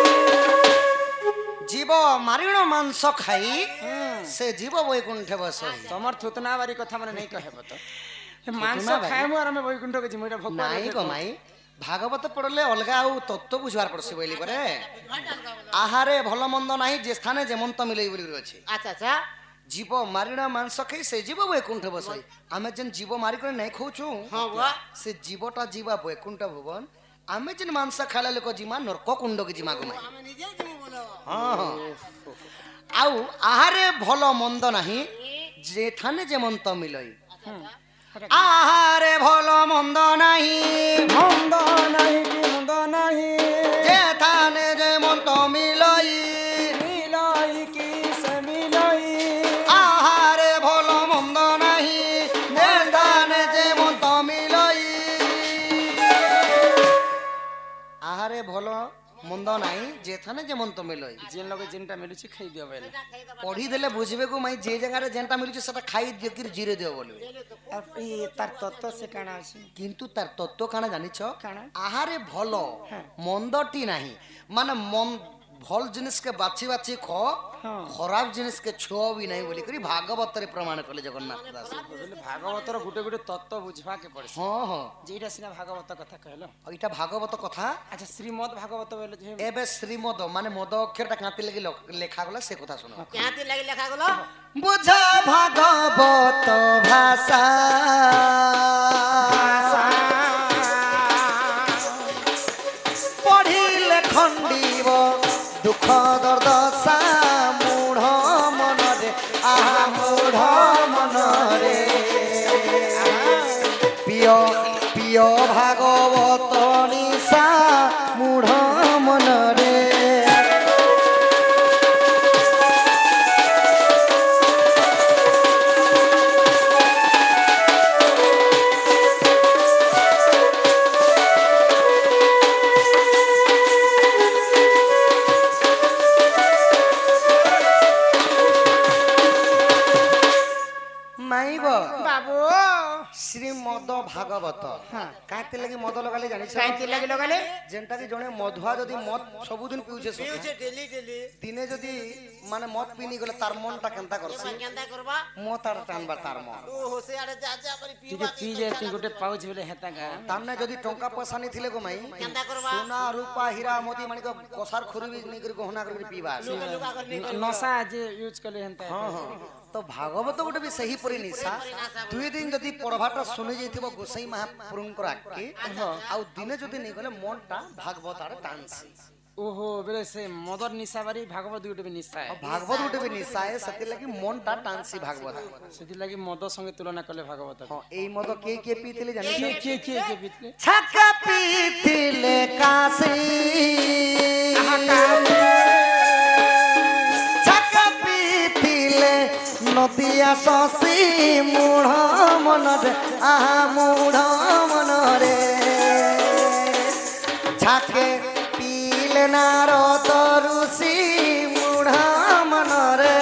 জীব মারিণ মাংস খাই সে জীব বৈকুণ্ঠে বসই তোমার থুতনা বাড়ি কথা মানে নেই কহেব তো মাংস খাইমু আর আমি বৈকুণ্ঠকে জিমু এটা ভোগ নাই কমাই ভাগবত পড়লে অলগা আউ তত্ত্ব বুঝবার পড়ছি বইলি পরে আহারে ভাল মন্দ নাই যে স্থানে যেমন তো মিলেই বলি আছে আচ্ছা আচ্ছা জীব মারিনা মাংস খাই সে জীব বৈকুণ্ঠ বসাই আমি যেন জীব মারি করে নাই খাউছু হ্যাঁ বুয়া সে জীবটা জীবা বৈকুণ্ঠ ভুবন আমি যেন মাংস খাইলা লোক জিমা নরক কুণ্ডকে জিমা গুমাই আমি নিজেই তুমি বলো হ্যাঁ আউ আহারে ভাল মন্দ নাহি যেখানে যেমন তো মিলই আহারে ভাল মন্দ নাহি মন্দ নাহি কি মন্দ নাহি যেখানে যেমন তো মিলই মিলাই কি সে মিলাই আহারে ভাল মন্দ নাহি যেখানে যেমন তো মিলই আহারে ভাল মন্দ নাই যেখানে যেমন তো মিলই যেন লগে যেনটা মিলুছি খাই দিও বেলে পড়ি দেলে বুঝবে গো মাই যে জায়গায় যেনটা মিলুছে সেটা খাই দিয়ে জিরে দিও বলবে আর এই তার তত্ত্ব সে কানা আছে কিন্তু তার তত্ত্ব কানা জানিছ কানা? আহারে ভাল মন্দটি নাহি মানে মন ভাল জিনিসকে বাছি বাছি খ হ্যাঁ। খারাপ জিনিসকে ছোবি নাই বলি করি ভাগবতরে প্রমাণ কলে জগন্নাথ দাস বলে ভাগবতর গুটে গুটে তত্ত্ব বুঝবাকে পড়ছে হ্যাঁ হ্যাঁ যেটা সিনা ভাগবত কথা কহিল ওইটা ভাগবত কথা আচ্ছা শ্রীমদ ভাগবত বলে যে এবে শ্রীমদ মানে মদ অক্ষরটা কাঁতি লাগি লেখা গলা সে কথা শোনো কেহাতি লাগি লেখা গুলো বুঝা ভাগবত ভাষা পঢ়িলে খণ্ডিব দুঃখ দর্দশা মূঢ় মনরে আহা মূঢ় মনরে প্রিয় প্রিয় ভাগবত নিশা মূঢ় মনরে মাইব বাবু শ্রীমদ ভাগবত কাঁতে লাগি মদ লগালে জানিছ কাইতি লাগি লগালে যেনটা কি জনে মধুয়া যদি মদ ସବୁদিন পিউছে পিউছে ডেলি ডেলি দিনে যদি মানে মদ পিনি গলে তার মনটা কেনতা করছে কেনতা করবা মো তার টানবা তার মন ও হোসে আরে যা যা করে তুই পিবা পি যে তুই গুটে পাউছ বলে হেতা গা তামনে যদি টঙ্কা পয়সা নি থিলে গো মাই কেনতা করবা সোনা রূপা হীরা মোতি মানিক কসার খুরবি নি করে গহনা করে পিবা লুকা করে নি নশা যে ইউজ করলে হেতা হ্যাঁ হ্যাঁ তো ভাগবত গোটে বি সেই পরি নিশা দুই দিন যদি পড়ভাটা শুনি যাইতিব গোসাই মহাপ্রভুঙ্কর আগে আউ দিনে যদি নি গলে মনটা ভাগবত আড়ে টানছি ওহো বেলে সে মদর নিশা বাড়ি ভাগবত গুটে বি নিশা ଆଉ ଭାଗବତ ଗୋଟେ ବି ନିଶା ଏ ସେଥିଲାଗି ମନଟା ଟାଣସି ଭାଗବତ ସେଥିଲାଗି ମଦ ସଙ୍ଗେ ତୁଳନା କଲେ ଭାଗବତ ହଁ ଏଇ ମଦ କିଏ କିଏ ପିଇଥିଲେ ଜାଣିଛ କିଏ ବିତଲେ ଛାକା ପିଇଥିଲେ କାଶୀ ଛାକା ପିଇଥିଲେ ନଦିଆ ଶଶୀ ମୂଢ଼ ମନରେ ଆହା ମୂଢ଼ ମନରେ ଛାକେ ପିଇଲେ ନାରଦ ଋଷି ମୂଢ଼ ମନରେ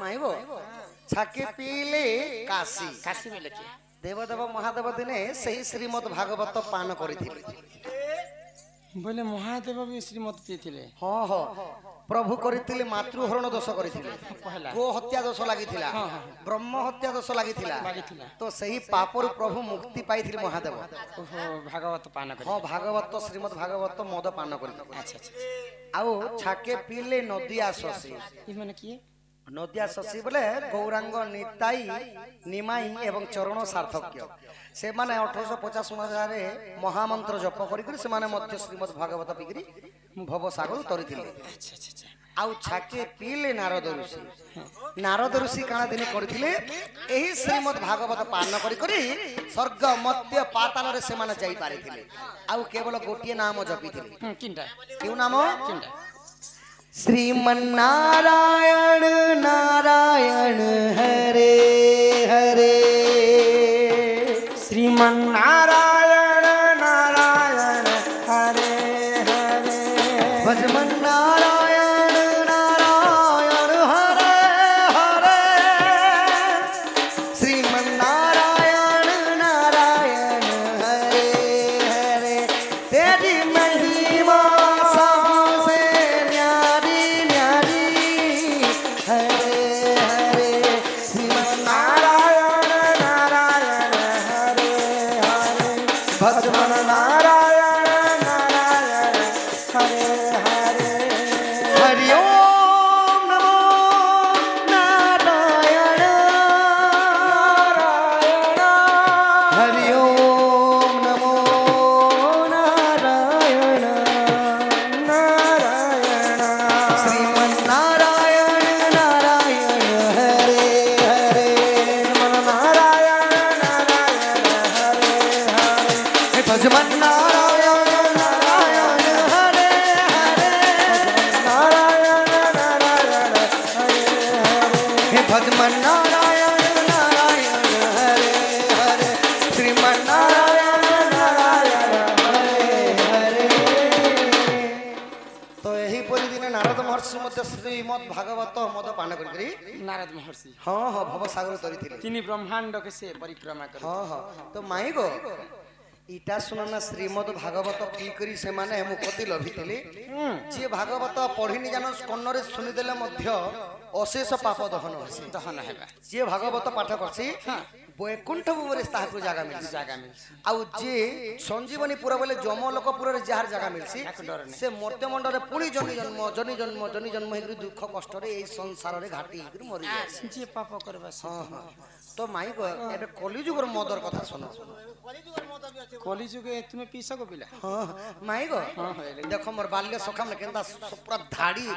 ମାଇବ ଛାକେ ପିଇଲେ କାଶୀ কাশি বেলে কি ଦେବଦେବ ମହାଦେବ ଦିନେ ସେହି ଶ୍ରୀମଦ ଭାଗବତ ପାନ କରିଥିଲେ ବୋଲେ ମହାଦେବ ବି ଶ୍ରୀମତ ପିଇଥିଲେ ହଁ ହଁ ପ୍ରଭୁ କରିଥିଲେ ମାତୃହରଣ ଦୋଷ କରିଥିଲେ ପହଲା ଗୋ ହତ୍ୟା ଦୋଷ ଲାଗିଥିଲା ବ୍ରହ୍ମ ହତ୍ୟା ଦୋଷ ଲାଗିଥିଲା ଲାଗିଥିଲା ତ ସେହି ପାପରୁ ପ୍ରଭୁ ମୁକ୍ତି ପାଇଥିଲେ ମହାଦେବ ଓହୋ ଭାଗବତ ପାନ କରି ହଁ ଭାଗବତ ଶ୍ରୀମଦ ଭାଗବତ ମଦ ପାନ କରିଥିଲେ ଆଚ୍ଛା ଆଚ୍ଛା ଆଉ ଛାକେ ପିଇଲେ ନଦୀ ଆସସି ଇ ମାନେ କିଏ ନଦିଆ ଶଶୀ ବୋଲେ ଗୌରାଙ୍ଗ ନିତାଇ ନିମାଇ ଏବଂ ଚରଣ ସାର୍ଥକ୍ୟ ସେମାନେ 1850 ମସିହାରେ ମହାମନ୍ତ୍ର ଜପ କରିକିରି ସେମାନେ ମଧ୍ୟ ଶ୍ରୀମଦ ଭାଗବତ ପିକିରି ଭବସାଗର ତରିଥିଲେ ଆଚ୍ଛା ଆଚ୍ଛା ଆଚ୍ଛା ଆଉ ଛାକେ ପିଇଲେ ନାରଦ ଋଷି କାଣା ଦିନେ କରିଥିଲେ ଏହି ଶ୍ରୀମଦ ଭାଗବତ ପାନ କରି କରି ସ୍ୱର୍ଗ ମର୍ତ୍ତ୍ୟ ପାତାଳରେ ସେମାନେ ଯାଇପାରିଥିଲେ ଆଉ କେବଳ ଗୋଟିଏ ନାମ ଜପିଥିଲେ କିନ୍ଟା କେଉଁ ନାମ କିନ୍ଟା श्रीमन्नारायण नारायण हरे हरे श्रीमन्नारायण भजमन नारायण नारायण हरे हरे हरि ओम नमो नारायण नारायण हरि ओम नमो नारायण नारायण श्रीमन्नारायण नारायण हरे हरे मन नारायण नारायण हरे हरे भजमन नारायण नारायण हरे हरे नारायण नारायण हरे हरे हे भजमन नारायण नारायण हरे हरे श्रीमन नारायण नारायण हरे हरे तो यही परि दिन नारद महर्षि मध्य श्रीमद् भागवत मद पान करी नारद महर्षि हाँ हाँ भव सागर तरी थिले তিনি ব্রহ্মাণ্ডকে সে পরিক্রমা করে हाँ हाँ तो माई गो इटा सुनना श्रीमद् भागवत पी करी से माने मुक्ति लभिथिले जे भागवत पढ़िनी जान कन्नरे सुनिदेले मध्य अशेष पाप दहन होसी দহন হেবা जे भागवत पाठ करसी वैकुंठ भूमि ताहाको जागा मिलसी জাগা মিলছে आउ जे संजीवनी पुरा बोले जमलोकपुर रे जार जागा मिलसी डर नहीं। से मर्त्य मंडरे पुणी जनी जन्म हेकरी दुख कष्ट रे ए संसार रे घाटी हेकरी मरि जाय যে পাপ করবা সে हां हां तो माई को एटा कलिजुगर मदर कथा सुनो কলিযুগে তুমি পিসক পিলা हां माई को देखो मोर बाल्य सखा में केंता पूरा धाड़ी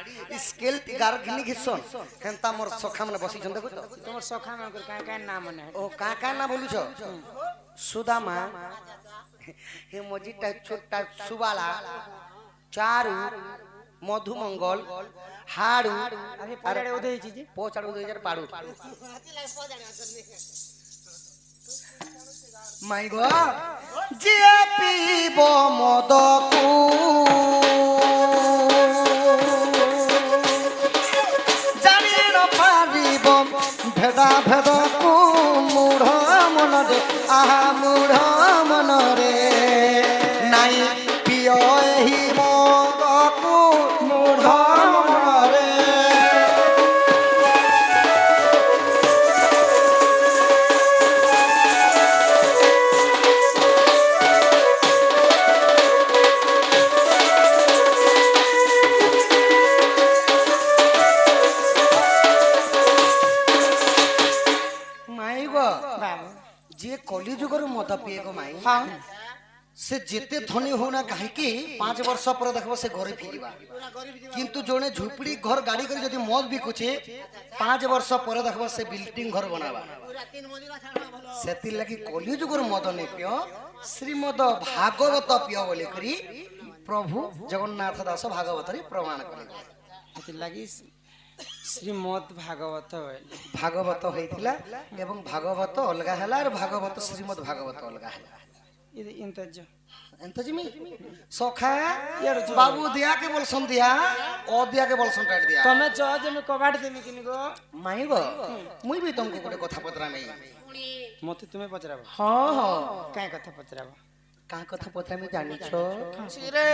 स्केल तिगार घिनी घिसन केंता मोर सखा में बसी छन देखो तो তোমার সখা মানकर কায় কায় নাম মনে ओ का ना बोलू छो सुदामा हे मजीटा छोटा सुबाला चारू मधुमंगल हाड़ू আরে পাড়ে উদে হইছি যে पोचाड़ू 2000 पाड़ू माई गो जे पीबो मदकू जानी न पारिब भेदा भेदकू मूढ़ मन रे आहा मूढ़ मन रे नाई पियो एही मदकू मूढ़ मन रे माई गो বাবা जे कलिजुगर मद पिए गो माई হ্যাঁ से जेते धनी होना काहेकि 5 वर्ष पर देखबो से घरे फिरिबा किंतु जोने झुपड़ी घर गाड़ी कर जदी मद बिकुचे 5 वर्ष पर देखबो से बिल्डिंग घर बनावा सेति लगी कलिजुगर मद नै पियो श्रीमद भागवत पियो बोले करी प्रभु जगन्नाथ दास भागवत रे प्रमाण करे এতে লাগি শ্রীমদ ভাগবত भागवत होइथिला एवं भागवत अलगा हला और भागवत श्रीमद भागवत अलगा हला ఇది ఇంతజ్జ एंत जिमी सखा बाबू दिया के बोलसन दिया ओ दिया के बोलसन टाइट दिया তুমি জ যে আমি কবাট দেমি কিনি गो माई गो मुई भी तुमको कोटे कथा पतरा नहीं মতে তুমি পচরাব हां हां কায় কথা পচরাব का कथा पतरा में जानी छो সিরে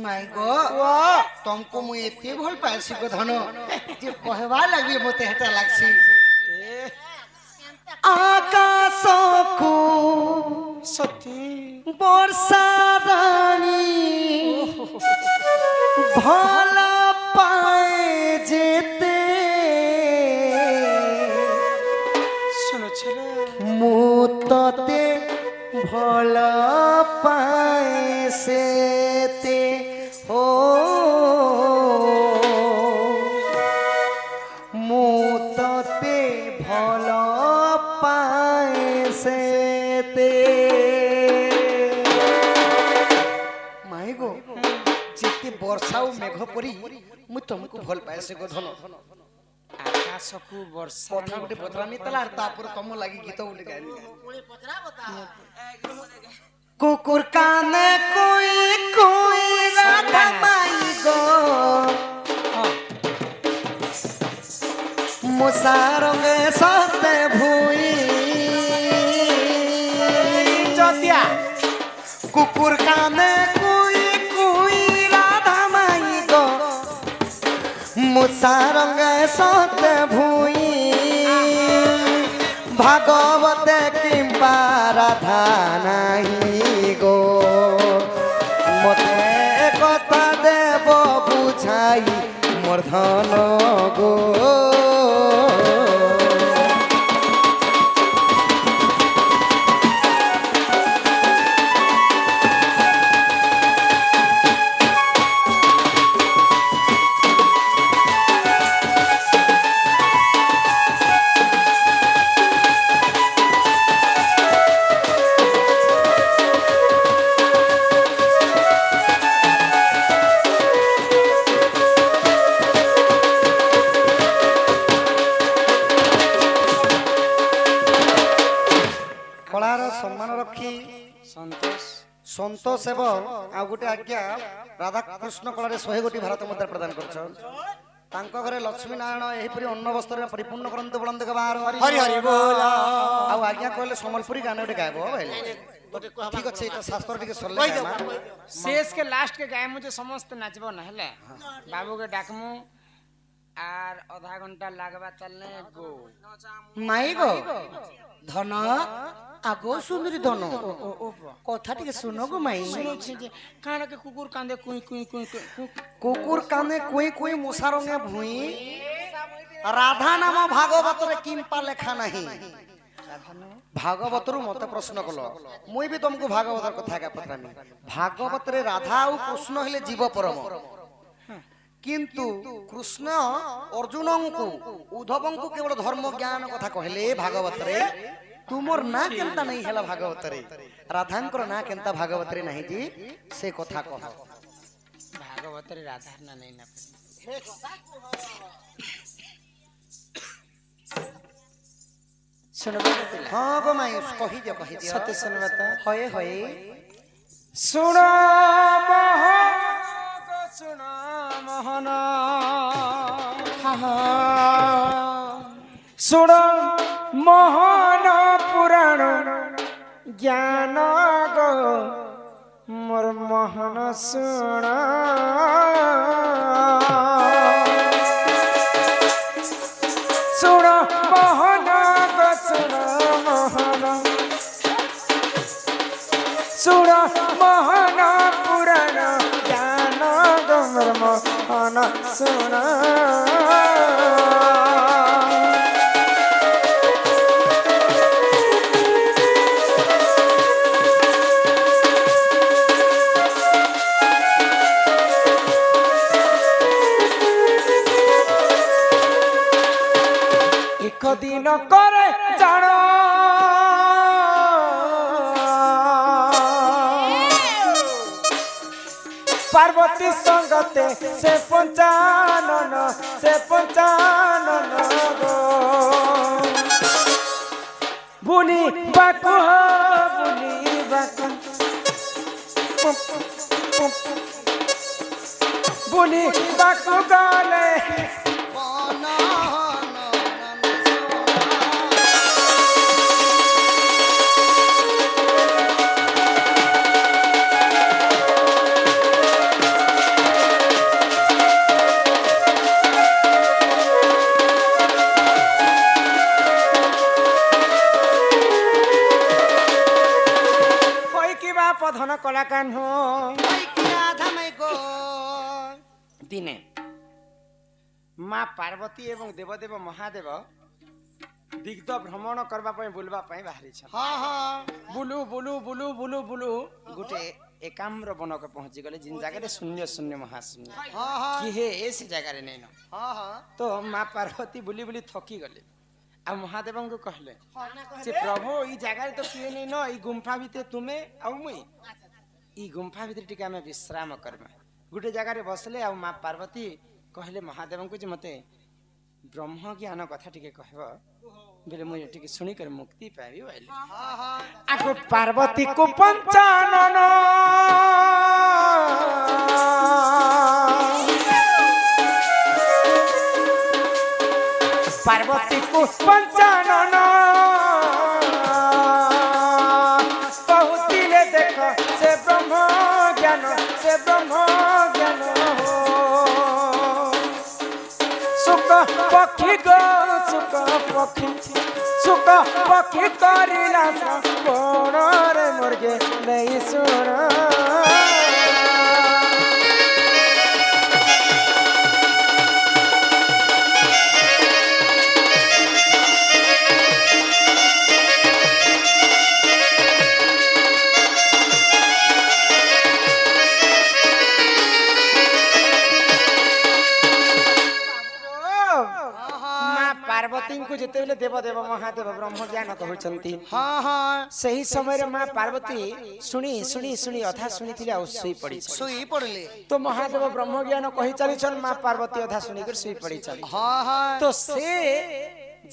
माई गो तुमको मुई एते भल पासी को धन जे कहवा लागबे मते हेटा लागसी এ आकाश को সত্যি वर्षा रानी भला पाए जेते শোনো ছেলে मुतते भला पाए सेते हो मुतते भला पाए सेते माई गो जेते वर्षा और मेघ परी मु तुमको भल पाए से गो धन আকাশকু বর্ষা কথা গুটে পতরানি তালা আর তারপর তম লাগি গীত গুটে গাইলি कुकुर काने कोई राधा माई गो मुसारंगे सते भूई যতিয়া कुकुर काने कोई राधा माई गो मुसारंगे सते भूई भागवते किंपा কৃপা রাধা নাই গো মতে কথা দেব বুঝাই মোর ধন গো কলার সম্মান রক্ষী সন্তোষ সন্তোষ এবং ଆଉ ଗୋଟେ ଆଜ୍ଞା ରାଧାକୃଷ୍ଣ କଳାରେ 100 ଗୋଟି ଭାରତ ମୁଦ୍ରା ପ୍ରଦାନ କରୁଛନ୍ ତାଙ୍କ ଘରେ ଲକ୍ଷ୍ମୀ ନାରାୟଣ ଏହିପରି ଅନ୍ନ ବସ୍ତ୍ରରେ ପରିପୂର୍ଣ୍ଣ କରନ୍ତୁ ବଳନ୍ଦ ବାର ହରି ହରି ବୋଲ ଆଉ ଆଜ୍ଞା କହିଲେ ସମ୍ବଲପୁରୀ ଗାନ ଗୋଟେ ଗାଇବ ଭାଇଲେ ଗୋଟେ କୁହ ଠିକ ଅଛି ଏଟା ଶାସ୍ତ୍ର ଟିକେ ସରିଲେ କହି ଗାଇମା। ଦେ शेष के लास्ट के गाय मुझे समस्त नाचबो ना हेले बाबू के डाकमु आर आधा घंटा लागबा चलने गो ମାଇ ଗो ଧନ ଆଗो ସୁନ୍ଦରୀ ଧନ କଥା ଟିକେ ଶୁନ ଗো ମାଇ काना के कुकुर कांदे कुई कुई कुई कुई কুকুর কানে কুই কুই মশা রঙে ভুই রাধা নাম ভাগবতরে কিম্পা লেখা নাহি ভাগবতরু মতে প্রশ্ন কল মুই বি তোমাকে ভাগবতর কথা একা পত্রামি ভাগবতরে রাধা ও কৃষ্ণ হলে জীব পরম কিন্তু কৃষ্ণ অর্জুনଙ୍କୁ উদ্ধবଙ୍କୁ কেবল ধর্ম জ্ঞান কথা কহিলে ভাগবতরে তুমর না কেনতা নাই হেলা ভাগবতরে রাধাঙ্কর না কেনতা ভাগবতরে নাই জি সে কথা কহ भागवत रे राधा ना नहीं ना सुनबो पिला हाँ गो माई कही दियो सत्य सुनबता हये हये सुनो मोहन सुनो मोहन पुराण ज्ञान गो मोर मोहन सुन सुन मोहन गो सुन मोहन सुन मोहन पुराण ज्ञान गो मोर मोहन सुन दिन करे जान पार्वती संगते से पंचानन गो बुनी बाकु बुनी बाकु गाले धन कलाकार हो दिने माँ पार्वती एवं देवदेव महादेव दिग्ध भ्रमण करबा पई बुलबा पई बाहरी छ हाँ हाँ बुलू बुलू बुलू बुलू बुलू गुटे एकाम्र बन के पहुंची गले जिन जगह रे शून्य शून्य महाशून्य हाँ हाँ कि हे ऐसी जगह रे नहीं न हाँ हाँ तो माँ पार्वती बुली बुली थकी गले आ महादेव को कहले जे प्रभु ई जगह तो किए नहीं न ई गुम्फा भीतर तुमे आ मुई ई गुम्फा भीतर टिके हमें विश्राम करबा गुटे जगह रे बसले आ माँ पार्वती कहले महादेव को जे मते ब्रह्म ज्ञान कथा टिके कहबो बेले मुई टिके सुनी कर मुक्ति पाबी वाले हाँ हाँ आगो पार्वती को पंचानन पार्वती को पंचानन बहुतिले देख से ब्रह्म ज्ञान हो सुख पक्षी गो सुख ପକ୍ଷୀ ସୁଖ ପକ୍ଷୀ କରିଲା ଶ୍ରବଣରେ ମୋର୍କେ ନେଇ ଶୁଣ पार्वती को जिते बेले देव देव महादेव ब्रह्म ज्ञान कहउछंती हाँ हाँ सही समय रे मां पार्वती सुनी सुनी सुनी अधा सुनी आ सुई पड़ी सुई पड़ले तो महादेव ब्रह्म ज्ञान कहि चली छन मां पार्वती अधा सुनी कर सुई पड़ी चली हाँ हाँ तो से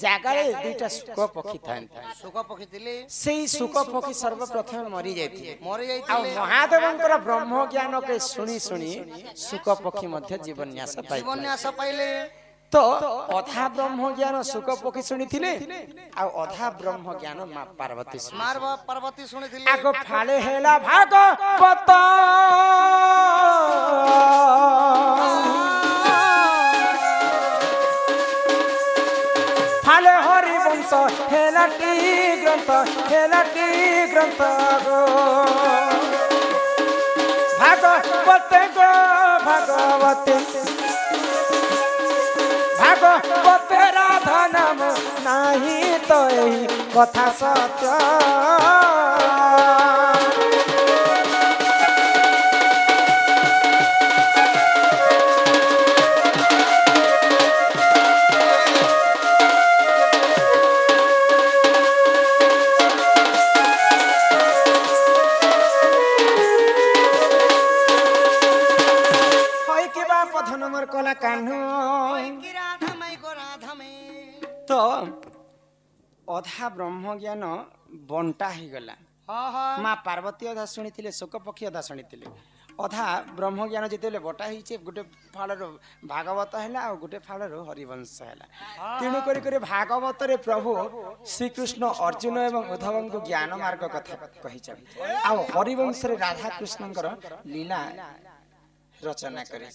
जागारे दुईटा सुख पक्षी थांता सुख पक्षी थिले सेही सुख पक्षी सर्वप्रथम मरी जाइथिले मरि आ जाइथिले महादेवंकर ब्रह्म ज्ञान के सुनी सुनी सुख पक्षी मध्य जीवन न्यास पाइ जीवन्यास पाइले तो अधा ब्रह्म ज्ञान सुख पक्षी शुणी थिले आ अधा ब्रह्म ज्ञान मां पार्वती मार पार्वती सुनिथिले आगो फाले हेला भागवत फाले हरि वंश हेला टी ग्रंथ गो भागवते भागवते राधा नाम नाही तो यही कथा सत्य नंबर कला कान्हू तो अधा ब्रह्म ज्ञान बंटा ही गला मां पार्वती अधा शुणी शोक पक्षी अधा शुणी अधा ब्रह्म ज्ञान जिते बटा ही गोटे फाड़ भागवत है आ गोटे फाड़ हरिवंश है तेणु कर भागवत रे प्रभु श्रीकृष्ण अर्जुन एवं उद्धव को ज्ञान मार्ग कथा कही आ हरिवंश रे राधा कृष्ण लीला रचना कर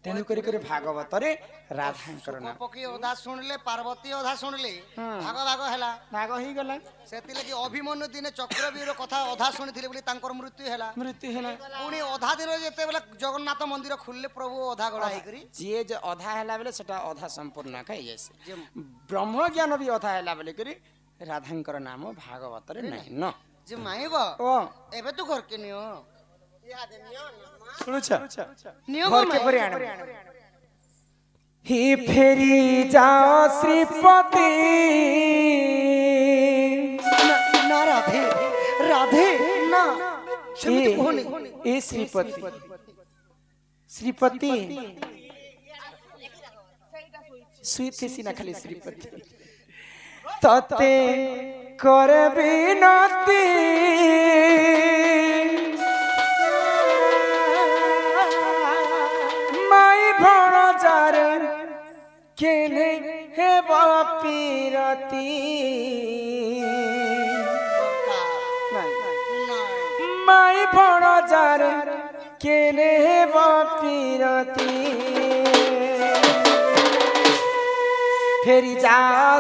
तेणु कर भागवत रे राधा नाम पक्षी अधा शुणले पार्वती अधा शुणले भाग भाग हैला भाग ही गला सेति लगी अभिमन्यु दिने चक्रवीर कथा अधा शुणिथिले बोली तांकर मृत्यु हैला पुनी अधा दिन जेते बेला जगन्नाथ मंदिर खुलले प्रभु अधा गड़ा हे करी जे अधा हैला बेले सेटा अधा संपूर्ण कहि जैसे ब्रह्म ज्ञान भी अधा हैला बेले करी राधांकर नाम भागवत रे नहीं न जे माइबो ओ एबे तू घर के नियो सुनुछ नियो घर के परे आण ही फेरी जाओ श्रीपति ना राधे राधे ना सेमिति कोनी ए श्रीपति श्रीपति सुईते सिना खाली श्रीपति तते कर बिनती माई भणजार केने हे पीरती माई भणजार केने हे पीरती फेरी जा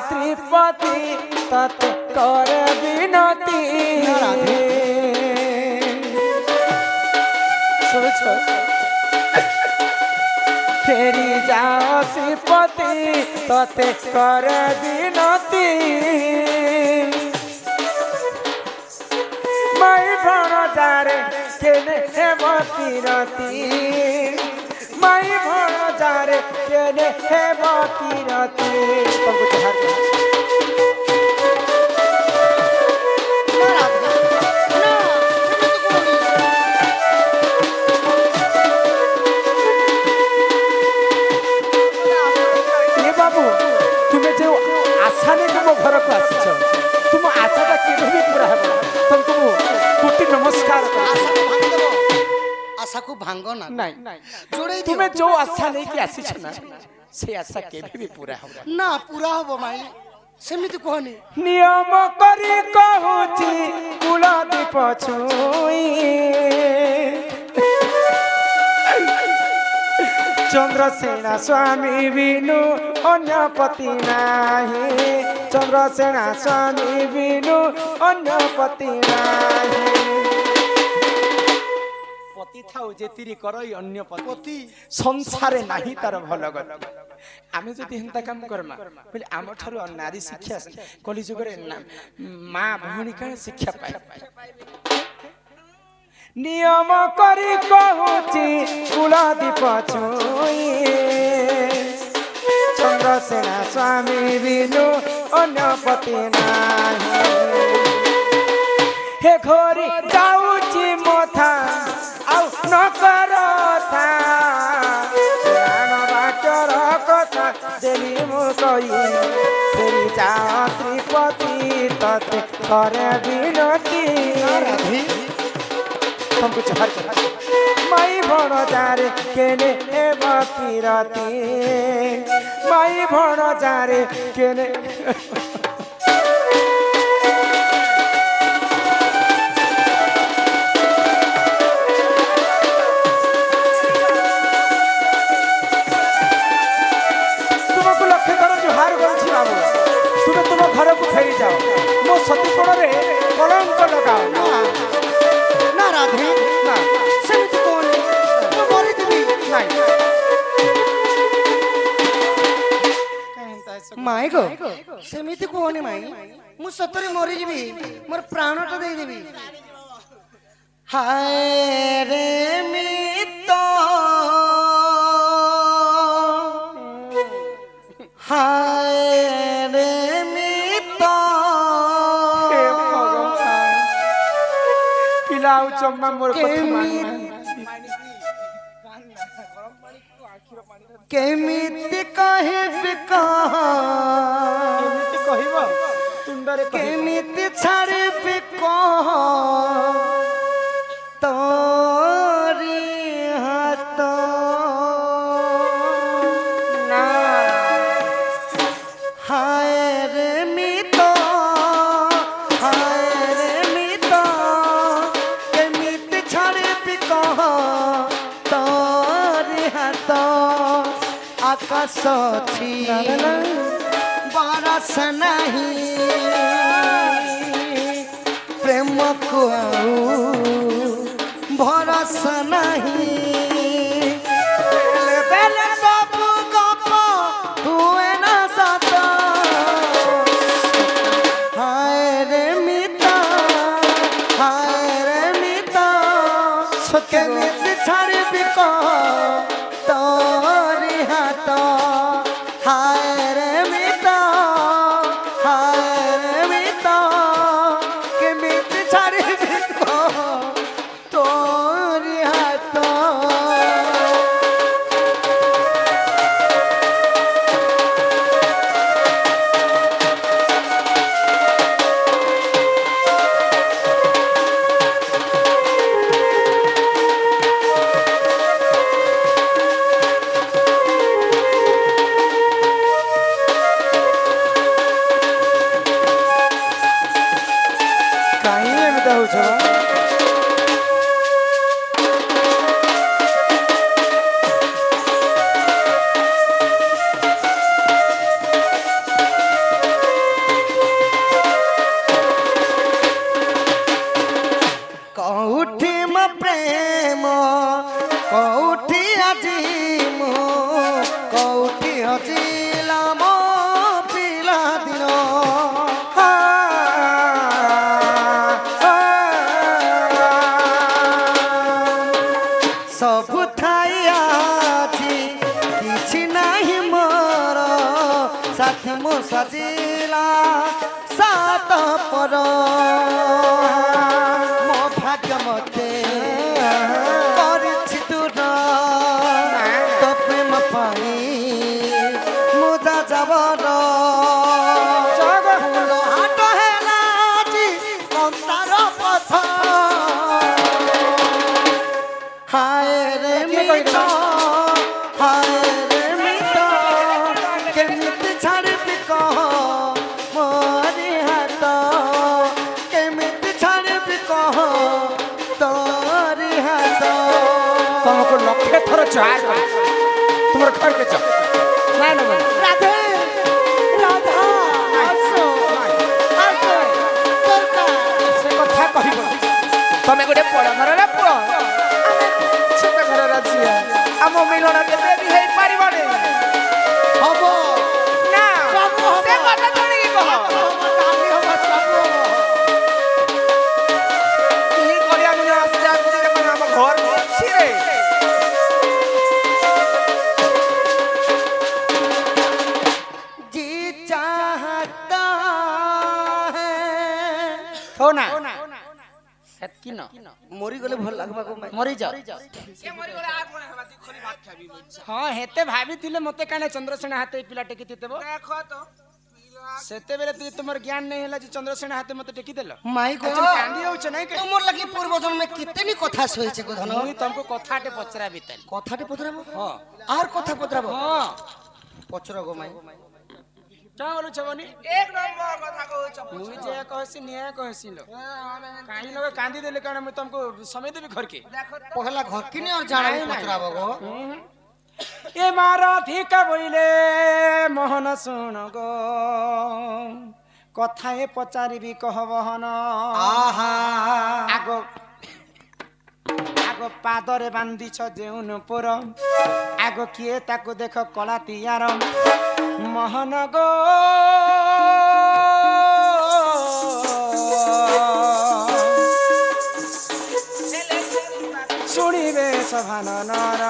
श्रीपति तत कर बिनती फेरी जा श्रीपति तत कर बिनती माई भणजार केने हेब पीरती माई भणजार केने हेब पीरती तुमको जहर बाबू तुम्हें जो आशा नहीं मो घर को आस तुम आशाटा के पूरा है तुमको कोटि नमस्कार आशा को भांगो ना नहीं जोड़े तुम्हें जो आशा नहीं कि आसी ना से आशा के भी पूरा होगा ना पूरा हो माई सेमिति कहनी नियम करी कहूची कुलदीप छुई ଚନ୍ଦ୍ରସେନା ସ୍ୱାମୀ ବିନୁ ଅନ୍ୟ ପତି ନାହିଁ ଚନ୍ଦ୍ରସେନା ସ୍ୱାମୀ ବିନୁ ଅନ୍ୟ ପତି ନାହିଁ ପତି ଥାଉ ଯେତିରି କରଇ ଅନ୍ୟ ପତି ସଂସାରେ ନାହିଁ ତାର ଭଲ ଗତି ଆମେ ଯଦି ହେନ୍ତା କାମ କରମା ବୋଲେ ଆମ ଠାରୁ ନାରୀ ଶିକ୍ଷା କଲି ଯୁଗରେ ମା ଭଉଣୀ କାଣ ଶିକ୍ଷା ପାଏ नियम करी कहूची कुलदीप छुई चंद्रसेना स्वामी बिनु अन्य पति नाही हे घोरी जाऊची मोथा आउ न करथा पुराण वाक्यर कथा देली मु कही तेरी जा श्रीपति तते करे विनती तुमको चाहर माई भण जारे केने ए बकीरती माई भण जारे केने तुमको लक्ष्य करो जुहार करछि बाबू तुम तुम घर को फेरी जाओ मो सती कोण रे कलंक लगाओ ना राधे ना सेमिति कोनी तो मरि दिबी नाही माई गो सेमिति कोनी माई मु सतरे मरि जिबी मोर प्राणटा देई देबी हाय रे मितो हाय रे मितो पिलाऊ चम्मा मोर कथा मान केमिति कहबे कहा एमिति कहिबो तुंडरे केमिति छाड़बे कहा तोरी हाथ ना हाय रे मितो हाय रे मितो केमिति छाड़बे कहा तोरी हाथ आकाश छी बरस नहीं प्रेम को भरस नहीं बेले बाबू गप हुए ना सत हाय रे मिता केमिति छाड़बी कह तोरी हाथ हाय रे मिता केमिति छाड़बी कह तोरी हाथ काहे एमिति होछ कौठी म प्रेम कौठी আজি मो कौठी हजिला मो पिला दिन सबु थाई আজি किछि नाही मोर साथी मो सजिला सात पर मो भाग्य मते करिछि दूर तो प्रेम पाई मुजा जाबर फूल हाट हेला जी कंतार पथ हाय रे मितो केमिति छाड़बी कह मोरी हाथ केमिति छाड़बी कह तोरी हाथ तुमको लक्ष्य थर चार তোমার ঘর কে যাও নাই না বলে রাধে রাধা আসো আসো দরকার সে কথা কহিব তুমি গোটে পড়া ঘরের পুଅ ଆମେ ଛୋଟ ଘରର ଝିଅ ଆମ ମିଳନ କେବେ ବି ହେଇପାରିବନି হব ନା ସବୁ ହବ। ସେ କଥା ଶୁଣିକି କହ কালি হব সব হব এই কলিয়া মিলে আসি যাচ্ছে দেখুন ଆମ ঘর ଅଛି রে जी चाहता है থো না এতকি ন মরি গলে ভাল লাগবা গো মাই মরি যাও ହଁ ହେତେ ଭାବିଥିଲେ ମତେ କାણે ଚନ୍ଦ୍ରସେନା ହାତେ ଏଇ ପିଲା ଟେକି ଦେବ ସେତେବେଳେ ତୁଇ ତୁମର ଜ୍ଞାନ ନେଇ ହେଲା ଯେ ଚନ୍ଦ୍ରସେନା ହାତେ ମତେ ଟେକି ଦେଲ মাই গো ଆଚ୍ଛା, କାନ୍ଦି ହଉଛ ନାଇଁ କି? তোমার লাগি পূর্ব জন্মে কিতেনি কথা সইছে গো ধন ମୁଇଁ ତମକୁ କଥାଟେ ପଚରା ବିତାଲି কথাটি পদরাবো ହଁ আর কথা পদরাবো ହଁ পচর গো মাই क्या बोलू छबनी एक नंबर कथा कहउछ मुई जे कहसी निया कहसी लो काई लोग कांदी देले कारण मैं तुमको समय देबी घर के পহলা ঘর কিনে আর জানাই পচরাবো গো ए मारा ठीक बोइले मोहन सुन गो कथाए पचारिबी कहबहन आहा आगो आगो पादरे बांधिछ जेउन पुर आगो किए ताको देख कला तियार मोहन गो शुणिबे सभान नर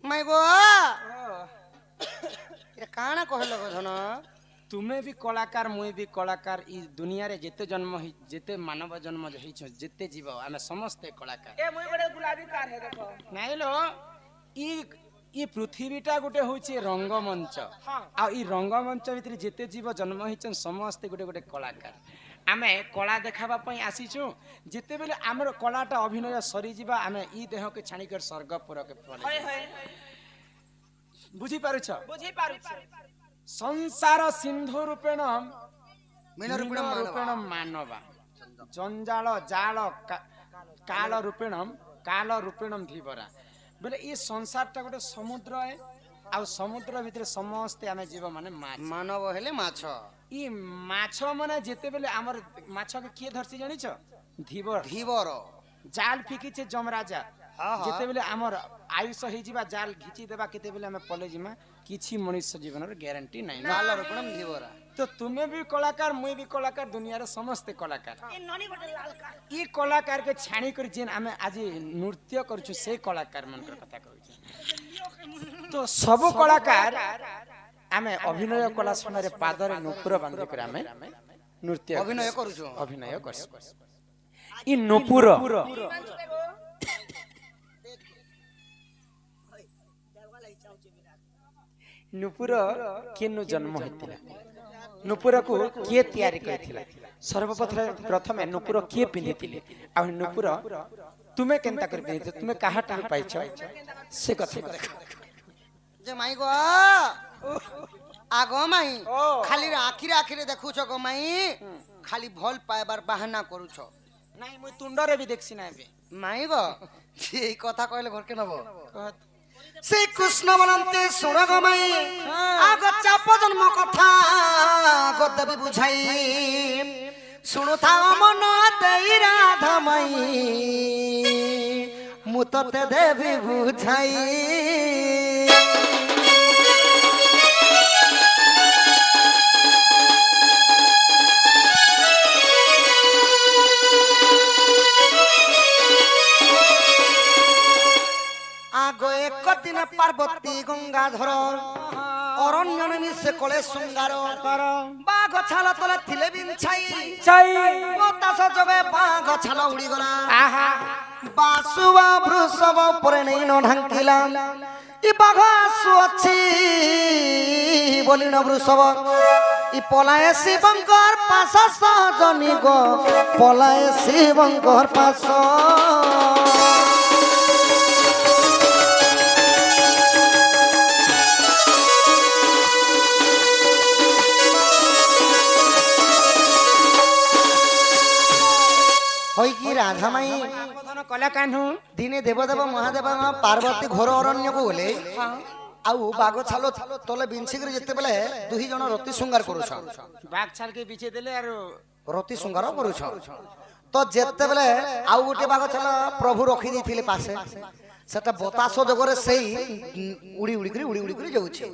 মাই গো এটা কানা কহিল গো ধন तुम्हें भी कलाकार मुई भी कलाकार ई दुनिया रे जेते जन्म ही जेते मानव जन्म ही जेते जीव आमे समस्ते कलाकार ए मुई बड़े गुलाबी कार है देखो नाही लो ई पृथ्वीटा गुटे होची रंगमंच आ ई रंगमंच भितर जेते जीव जन्म हिचन समस्ते गुटे गुटे कलाकार आमे कला देखाबा पई आसीछु जेते बेले हमर कलाटा अभिनय सरी जीवा आमे ई देह के छाणी कर स्वर्गपुर के फल बुझी पारुछ बुझी पारुछ संसार सिंधु रूपेण मीन रूपेण मानव जंजाल जाल काल रूपेणम धीवरा बोले ये संसार टा गोटे समुद्र है आ समुद्र भितर समस्ते आमे जीव माने माछ मानव हेले माछ ई माछ माने जेते बेले हमर माछ के किए धरसी जानिछ धीवर धीवर जाल फिकिछे जमराजा हाँ, हाँ। जेते बेले हमर आयुष ही जीवा जाल घिची देबा केते बेले हमें पले जिमा किछि मनुष्य जीवन रे गारंटी नाही ना काल रूपेण धीवरा तो तुम्हें भी कलाकार मुई भी कलाकार दुनिया रे समस्त कलाकार ई कलाकार के छाणी कर जेन हमें आज नृत्य करछु से कलाकार मन कर कथा कहू तो सब कलाकार हमें अभिनय कला सोनारे पादरे नुपुर बांधि कर हमें नृत्य अभिनय करूछु अभिनय करछु ई नुपुर नुपुर केनु जन्म होतिला नुपुर को किए तैयारी करथिला सर्वप्रथम नुपुर किए पिंधिथिले आ नुपुर तुमे केनता कर पिंधि तुमे काहा टार पाइछ से कथा जे माई गो आगो माई खाली आखिरे आखिरे देखुछ गो माई खाली भल पाइबार बहाना करूछ नाही मु तुंडरे भी देखछि ना बे माई गो এই কথা কইলে ঘর কে নব শ্রী কৃষ্ণ বলন্তে শুণ গো মাই আগ চাপ জন্ম কথা গো দেবী বুঝাই শুনুথা মন দেই রাধা মাই মু ততে দেবী বুঝাই आगो एक दिन पार्वती गंगाधर अरण्य मिशे कले सुंगार बाघ छाल तले थिले बिछाई बतास जगे बाघ छाल उड़ी गला बासुवा वृषभ परे नहीं न ढांकिला इ बाघ आसु अछि बोली न वृषभ ই পলায়ে শিবঙ্কর পাশ সজনী গো পলায়ে শিবঙ্কর পাশ হই কি রাধা মাই কথন কলা কাহ্নু দিনে দেবদেব মহাদেব পার্বতী ঘোর অরণ্যକୁ গলে ଆଉ ବାଘ ଛାଲ ତଳେ ବିଞ୍ଚିକିରି ଯେତେବେଳେ ଦୁଇ ଜଣ ରତି ଶୃଙ୍ଗାର କରୁଛ ବାଘ ଛାଲ କେ ବିଛେ ଦେଲେ ଆର ରତି ଶୃଙ୍ଗାର କରୁଛ ତ ଯେତେବେଳେ ଆଉ ଗୋଟେ ବାଘ ଛାଲ ପ୍ରଭୁ ରଖି ଦେଇଥିଲେ ପାଶେ ସେଟା ବତାସ ଯୋଗରେ ସେଇ ଉଡି ଉଡିକିରି ଯାଉଛି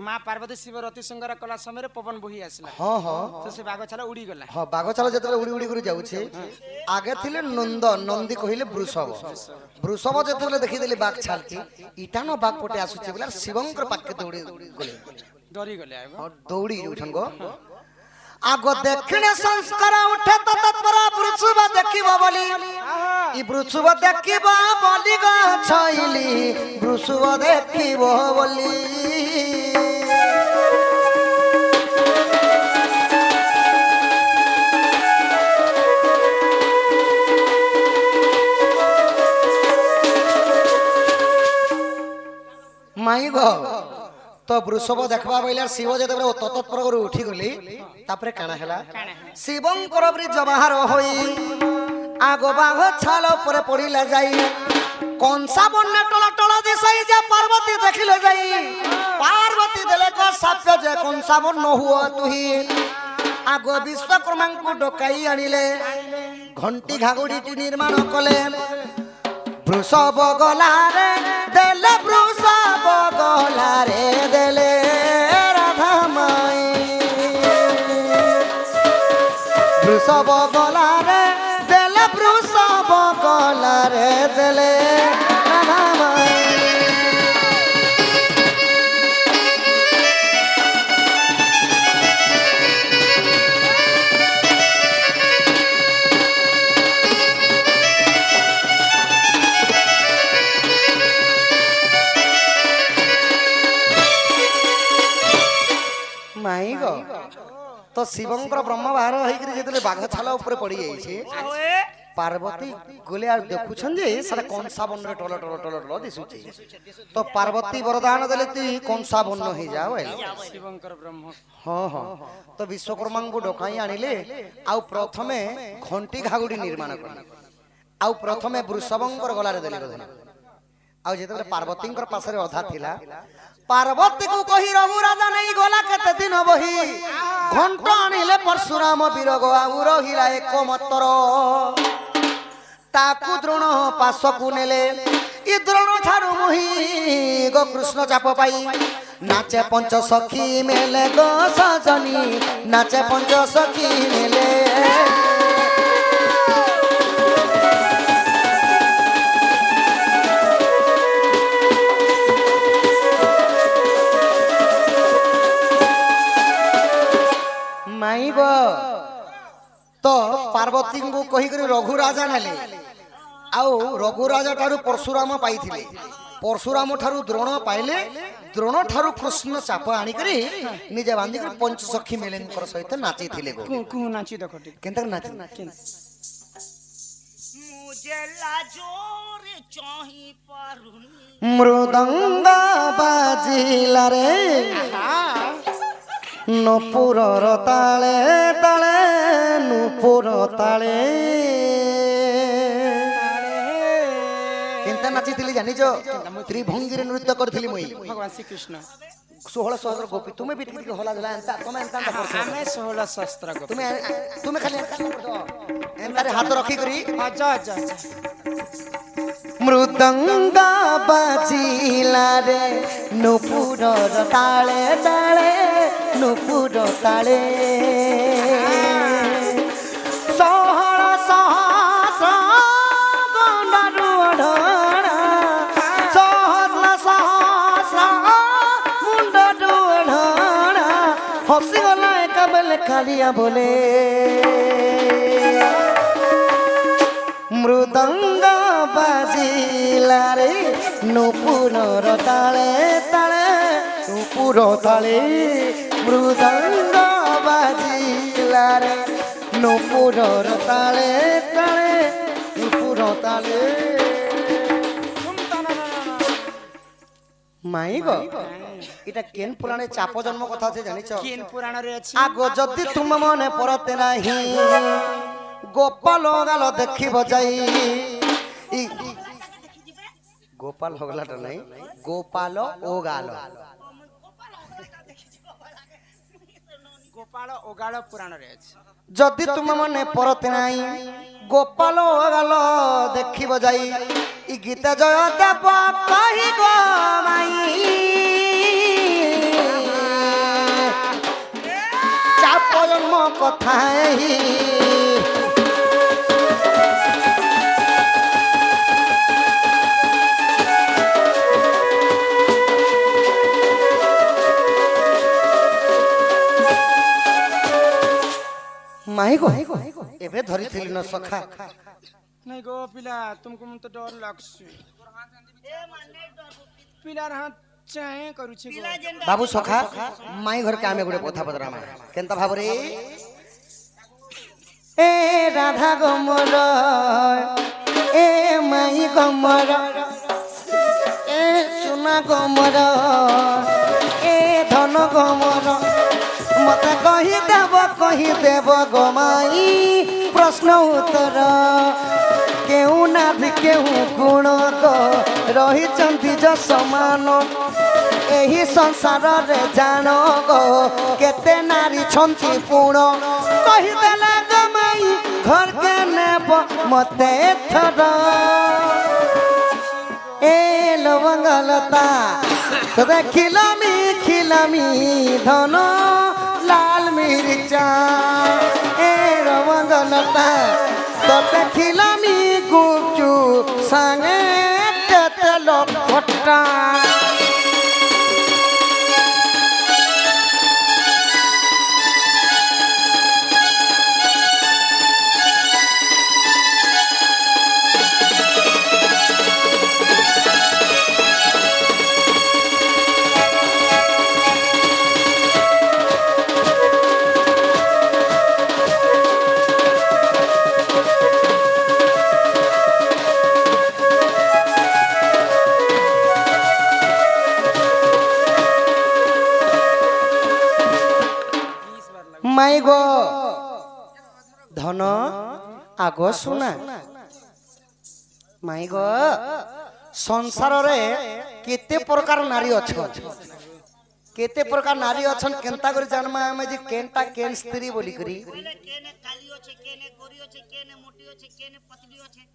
ମା ପାର୍ବତୀ ଶିବ ରତି ଶୃଙ୍ଗାର କଲା ସମୟରେ ପବନ ବୋହି ଆସିଲା ହଁ ହଁ ତ ସେ ବାଘ ଛାଲ ଉଡି ଗଲା ହଁ ବାଘ ଛାଲ ଯେତେବେଳେ ଉଡିକିରି ଯାଉଛି ଆଗେ ଥିଲେ ନନ୍ଦ ନନ୍ଦୀ କହିଲେ ବୃଷଭ ବୃଷଭ ଯେତେବେଳେ ଦେଖିଦେଲେ ବାଘ ଛାଲକି ଇଟାନ ବାଘ ପଟେ ଆସୁଛି ବୋଲେ ଶିବଙ୍କର ପାଖେ ଦୌଡ଼ି ଗଲେ ଡରି ଗଲେ ଆଗ ଦୌଡ଼ି ଯାଉଛନ୍ ଗो আগ দক্ষিণে সংস্কার উঠে তো তৎপর বৃষভ দেখিব বলি ই বৃষভ দেখিব বলি গছইলি বৃষভ দেখিব বলি মাই গো তো বৃষভ দেখবা বইলে শিব যেতবে তৎপর করে উঠি গলি তারপরে কানা হেলা শিবঙ্কর ব্রিজ বাহার হই আগ বাঘ ছাল উপরে পড়িলে যাই কংসা বন্যে টলা টলা দিশাই যে পার্বতী দেখিলে যাই পার্বতী দেলে ক সাপ্য যে কংসা বন্য হুয়া তুহি আগ বিশ্বকর্মাঙ্কু ডকাই আনিলে ঘণ্টি ঘাগুড়িটি নির্মাণ কলে বৃষভ গলারে দেলে বৃষভ গলারে দেলে রাধা মাই বৃষভ গলারে দেলে বৃষভ গলারে দেলে রাধা মাই মাই গো তো শিবঙ্কর ব্রহ্ম বাহার হইকি যেতলে বাঘ ছাল উপরে পড়ি যাইছে পার্বতী গলে আর দেখুছন যে সেটা কংসা বন্যরে টল টল টল টল দিশুছে তো পার্বতী বরদান দেলে তুই কংসা বন্য হই যাও শিবঙ্কর ব্রহ্ম হ্যাঁ হ্যাঁ তো বিশ্বকর্মাঙ্কু ডকাই আনিলে আউ প্রথমে ঘণ্টি ঘাগুড়ি নির্মাণ কলে আউ প্রথমে বৃষভঙ্কর গলারে দেলে গধনা আউ যেতবে পার্বতীঙ্কর পাশে অধা থিলা পার্বতী কু কহি রঘু রাজা নেই গলা কেতে দিন বহি ঘণ্ট আনিলে পরশুরাম বিরগ আউ রহিলা এক মতর তাকু দ্রোণ পাশকু নেলে ই দ্রোণ ঠারু মুহি গো কৃষ্ণ চাপ পাই নাচে পঞ্চ সখী মেলে গো সজনী নাচে পঞ্চ সখী মেলে মাইব তো পার্বতী কু কহিকি রঘু রাজা নেলে আউ রঘু রাজা ঠারু পরশুরাম পাইছিলে পরশুরাম ঠারু দ্রোণ পাইলে দ্রোণ ঠারু কৃষ্ণ চাপ আনিকি নিজে বাঁধিকি পঞ্চসখী মেলেঙ্কর সহিত নাচিছিলে গো কু নাচি দেখো ঠিক কেনতা নাচি मुझे लाजोरे चाही पारुनी মৃদঙ্গ বাজিলা রে নপুরর তালে তালে নূপুর তালে কেনতা নাচিଥିଲି জানিছ ত্রিভঙ্গিরে নৃত্য করଥିଲି মুই ভগবান শ্রীকৃষ্ণ 1600 গোপী তুমি বিট বিট হলা গলা এন্তা তুমি এন্তা করছ ଆମେ 16 ଶସ୍ତ୍ର ଗୋପ তুমি তুমি খালি এন্তারে হাত রখি করি আচ্ছা আচ্ছা আচ্ছা মৃদঙ্গ বাজিলা রে নূপুরর তালে তালে নূপুর তালে সহಳ সহস্র গন্ডারু ওঢ়ଣା সহস্র সহস্র মুন্ডরু ওঢ়ଣା হসিগলা একাবেলে কালিয়া বলে মৃদঙ্গ বাজিলা রে নূপুরর তালে তালে নূপুর তালে মৃদঙ্গ रे नुपुरर ताले ताले नुपुर ताले माई गो এটা কেন পুরাণে চাপ জন্ম কথা আছে জানিছ কেন পুরাণরে আছে আগো যদি তুম মনে পড়তে নাহি গোপাল গাল দেখিব যাই গোপাল হগলাটা নাই গোপাল ও গাল গোপাল ওগাল পুরাণরে আছে যদি তুম মনে পড়তে নাই গোপাল ও গাল দেখিব যাই ই গীতা জয় দেব কহি গো মাই চাপ জন্ম কথাই माही गो एबे धरी थिली न सखा नहीं गो पिला तुमको मन तो डर लागछ पिलार हाथ चाहे करू छे गो बाबू सखा माई घर के आमे गुडे पोथा पदरा मा केनता भाबरे ए राधा गमर ए माई गमर ए सोना गमर ए धन गमर मत कही देव गमाई प्रश्न उत्तर केहू ना भी केहू गुण तो रही चंदी जो समान एही संसार रे जान गो केते नारी छंती पूर्ण कही देला गमाई घर के नेब मते थर ए लवंगलता तो खिलामी धन लाल मिर्चा ए लवंगलता तो खिलामी गुपचू संगे तेल खट्टा माई गो धन आगो सुना माई गो संसार रे केते प्रकार नारी अछन केते प्रकार नारी अछन केनता करी जन्मा हमें जे केनटा केन स्त्री बोली करी केने काली होचे केने गोरी होचे केने मोटी होचे केने पतली होचे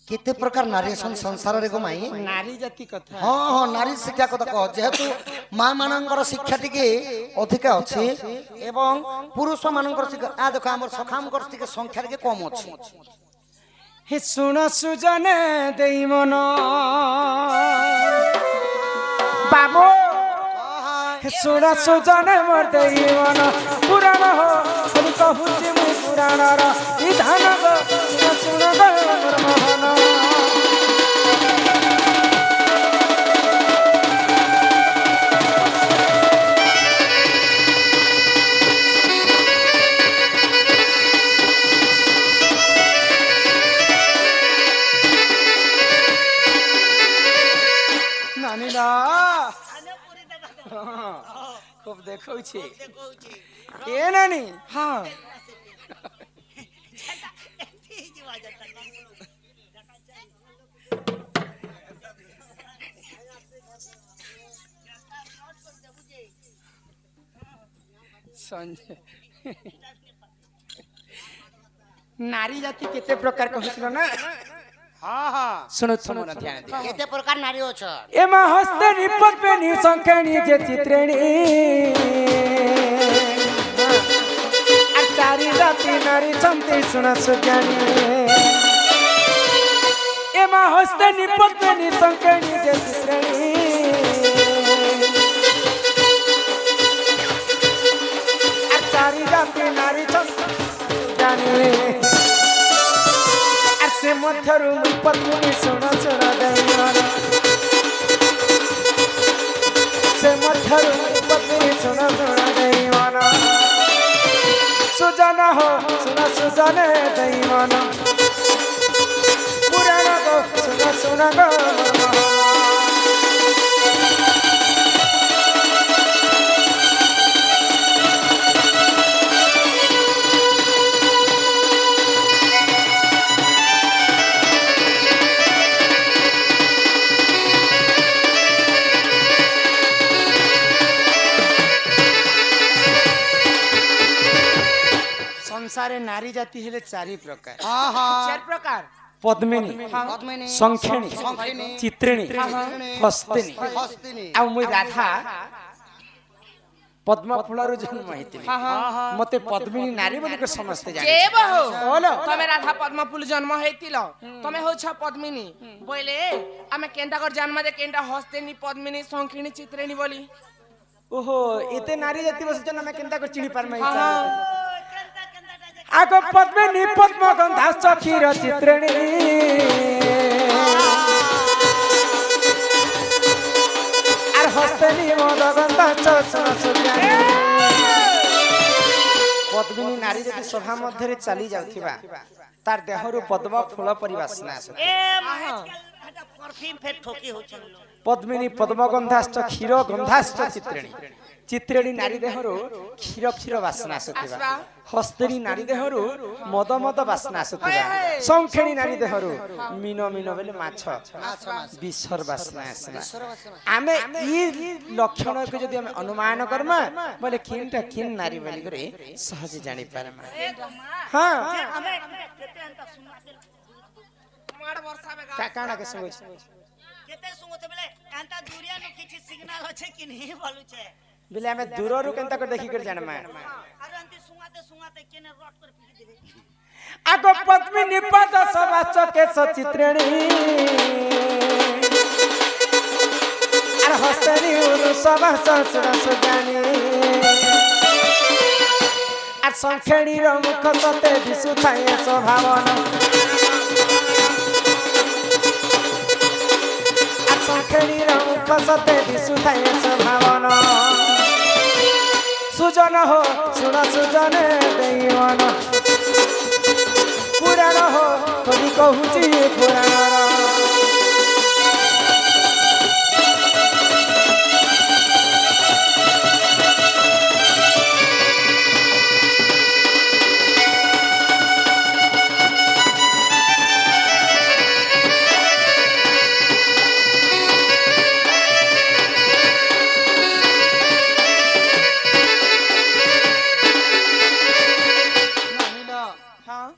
केते प्रकार नारी अछन संसार रे गो माई नारी जाति कथा हां हां नारी शिक्षा कथा कह जेहेतु मां मानकर शिक्षा टिके अधिक अछि एवं पुरुष मानकर शिक्षा आ देखो हमर सखामकर टिके संख्या रे कम अछि हे सुन सुजने देई मन बाबू हे सुन सुजने मोर देई मन पुराण हो हम कहूची मु पुराण रा ई धान गो सुन गो मोर मोहन नानीला खूब देखौ छी के नानी हां संजय नारी जाति केते प्रकार कहथिलो ना हां हां सुनो सुनो ध्यान दे केते प्रकार नारी होछ एमा हस्ते निपत पे निसंकणी जे चित्रेणी चारी जाति नारी चंते सुना सुज्ञानी एमा हस्ते निपत पे निसंकणी जे चित्रेणी चारी जाति नारी चंते सुज्ञानी से मथरु पत्नी सुना सुना दैवाना से मथरु पत्नी सुना सुना दैवाना सुजन हो सुन सुजन दई मन पुराण गो सुन सुन गो संसारे नारी जाति हेले चारि प्रकार हाँ हाँ चार प्रकार पद्मिनी पद्मिनी संखिणी संखिणी चित्रिणी हस्तिनी हस्तिनी आ मुई राधा पद्म फूलर जन्म होइतिली मते पद्मिनी नारी बोली के समझते जाने जे बहु बोलो तमे राधा पद्म फूल जन्म हेतिल तमे हो छ पद्मिनी बोले आमे केंटा कर जन्म दे केंटा हस्तेनी पद्मिनी संखिणी चित्रेणी बोली ओहो एते नारी जाति बस जन मैं केनता को चिनी पार केंता केंता जे आगो पद्मिनी पद्म गंधा सखीर चित्रिणी आर हस्तेनी मद गंधा चसन सुजानी पद्मिनी नारी जति सभा मध्य चली जाउथिबा तार देहरु पद्म फूल परि वासना आसे ए हटा परफ्यूम फेर ठोकी हो चलो पद्मिनी पद्मगंधाश्च क्षीर गंधाश्च चित्रिणी चित्रिणी नारी देहरु क्षीर क्षीर वासना आसुथिबा हस्तिनी नारी देहरु मद मद वासना आसुथिबा संखिणी नारी देहरु मीनो मीनो बेले माछ बिसर वासना आसना आमे ई लक्षण के जदी हम अनुमान करमा बोले किनटा किन नारी बोली करे सहज जानि पारमा हां हमें केते अंत सुना दे मार वर्षा में काना के संग केते सुंगते बेले अंत दूरिया न किछि सिग्नल होछे कि नहीं बोलु छे बेले हमें दूररु केनता कर देखि कर जानमा अरे अंत सुंगाते केने रट कर पीकी देबे आगो पद्मिनी पद सवाच के सचित्रिणी आर हस्तनी उरु सवाच सुजानी आर संखेणी रो मुख सते दिसु थाए स्वभावन आर संखेणी रो मुख सते दिसु थाए स्वभावन सुजन हो सुन सुजन देई मन पुराण हो कवि कहूची पुराण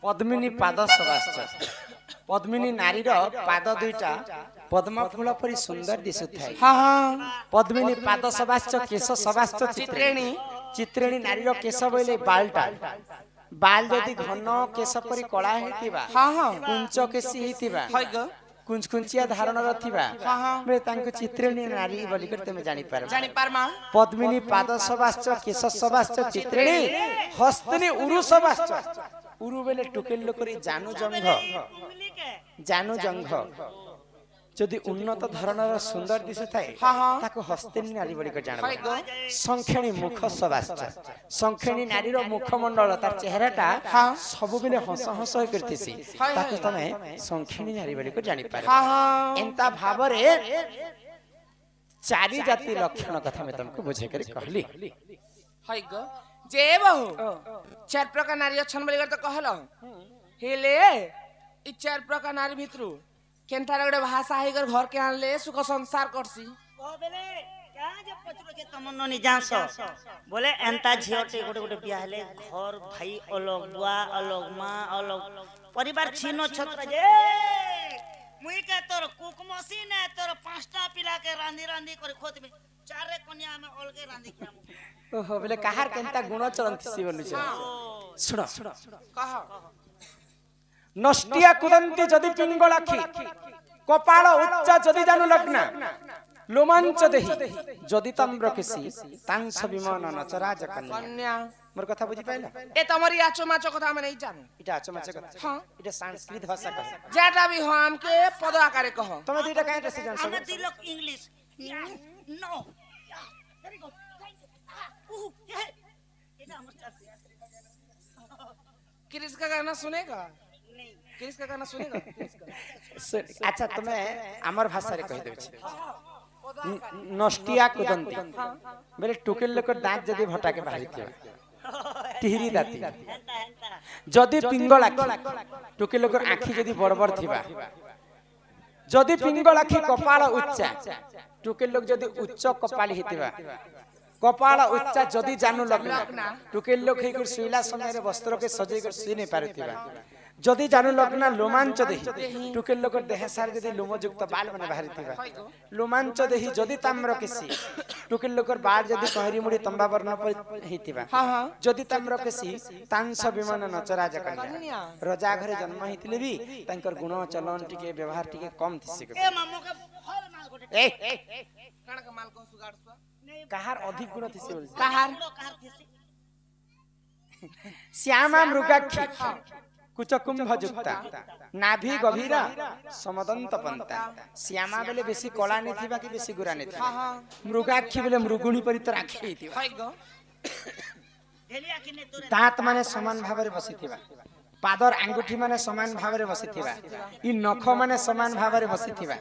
पद्मिनी पाद सवाश्च पद्मिनी नारी रो पाद दुईटा पद्म फूल परि सुंदर दिसुथाय हां हां पद्मिनी पाद सवाश्च केश सवाश्च चित्रिणी चित्रिणी नारी रो केश बोले बालटा बाल जदि घन केश परि कला हेतिबा हां हां कुंच केसी हेतिबा होय ग कुंचकुंचिया धारण रथिबा हां बे तांको चित्रिणी नारी बोली कर तमे जानि पार जानि पारमा पद्मिनी पाद सवाश्च केश सवाश्च चित्रिणी हस्तिनी उरु सवाश्च उरु बेले टुकेल करी जानू जंघ उंगली के जानू जंघ जदि उन्नत धरणर सुंदर दिसु थाए ताको हस्तिनी नारी बोली कर जानबो होय ग संखेणी मुख सवाश्च संखेणी नारी रो मुखमंडल तार चेहराटा सब बेले हंस हंस होय करथिसी ताको तमे संखेणी नारी बोली कर जानि पार हां हां एंता भाबरे चारि जाति लक्षण कथा में तुमको बुझे कर कहली होय ग जे बहु चार प्रकार नारी अछन बोली कर त कहलो हेले ई चार प्रकार नारी भितरु केनता गडे भाषा है कर घर के आनले सुख संसार करसी ओ बेले क्या जे पचरो के तमन्नो नि जांस बोले एंता झियोटे गोटे गोटे बिया हेले घर भाई अलग बुआ अलग मां अलग परिवार छिनो छत्र जे मुई के तोर कुक मशीन है तोर पांचटा पिला के रांधी रांधी कर खोत में चारे कन्या में अलगे रांधी के ओहो बोले कहार केनता गुण चरंती सी बोलु छ सुनो कह नष्टिया कुदंती जदि पिंगलाखी कपाल उच्च जदि जानु लग्न लोमांच देहि जदि तम्र केसी तांस विमान नचराज कन्या कन्या मोर कथा बुझी पाइला ए तमरी आचो माचो कथा में नहीं जानु इटा आचो माचे कथा हां इटा संस्कृत भाषा कहे जेटा भी हम के पद आकारे कह तमे दुईटा काहे रसी जान हमें सब दिलक English no very good Chris का गाना सुनेगा क्रिस का गाना सुनेगा अच्छा तुमे हमर भाषा रे कहि देछि नष्टिया कुदंती बेले टुकेल लोक दांत जदी भटा के बाहरी थिबा टिहरी दाती जदी पिंगल आखी टुकेल लोक आखी जदी बड़ बड़ थिबा जदी पिंगल आखी कपाल उच्चा टुकेल लोक जदी उच्च कपाल हितिबा कपाल उच्चा जदी जानू लगना टुकेल लोक हे सुइला समय रे वस्त्र के सजई कर सुइ नै पारतिबा जदी जानू लगना लोमांच देही टुकेल लोक देह सार जदी लोमयुक्त बाल माने बाहरी थिबा लोमांच देही जदी ताम्र केसी टुकेल लोकर बाल जदी कहरी मुडी तंबा वर्ण पर हितिबा हां हां जदी ताम्र केसी तांस विमान नचरा जकन्या रजा घरे जन्म हितले भी तांकर गुण चलन टिके व्यवहार टिके कम थिसी ए मामू के फल माल गोटे ए कण का माल को सुगाड़ सो कहार अधिक गुण थिसी बोल कहार श्यामा मृगाक्षी कुचकुंभ जुक्ता नाभि गभीरा समदंत पंता श्यामा बेले बेसी कला नै थिबा कि बेसी गुरा नै थिबा मृगाक्षी बेले मृगुणी परि त राखी थिबा दांत माने समान भाबरे बसी थिबा पादर अंगुठी माने समान भाबरे बसी थिबा इ नख माने समान भाबरे बसी थिबा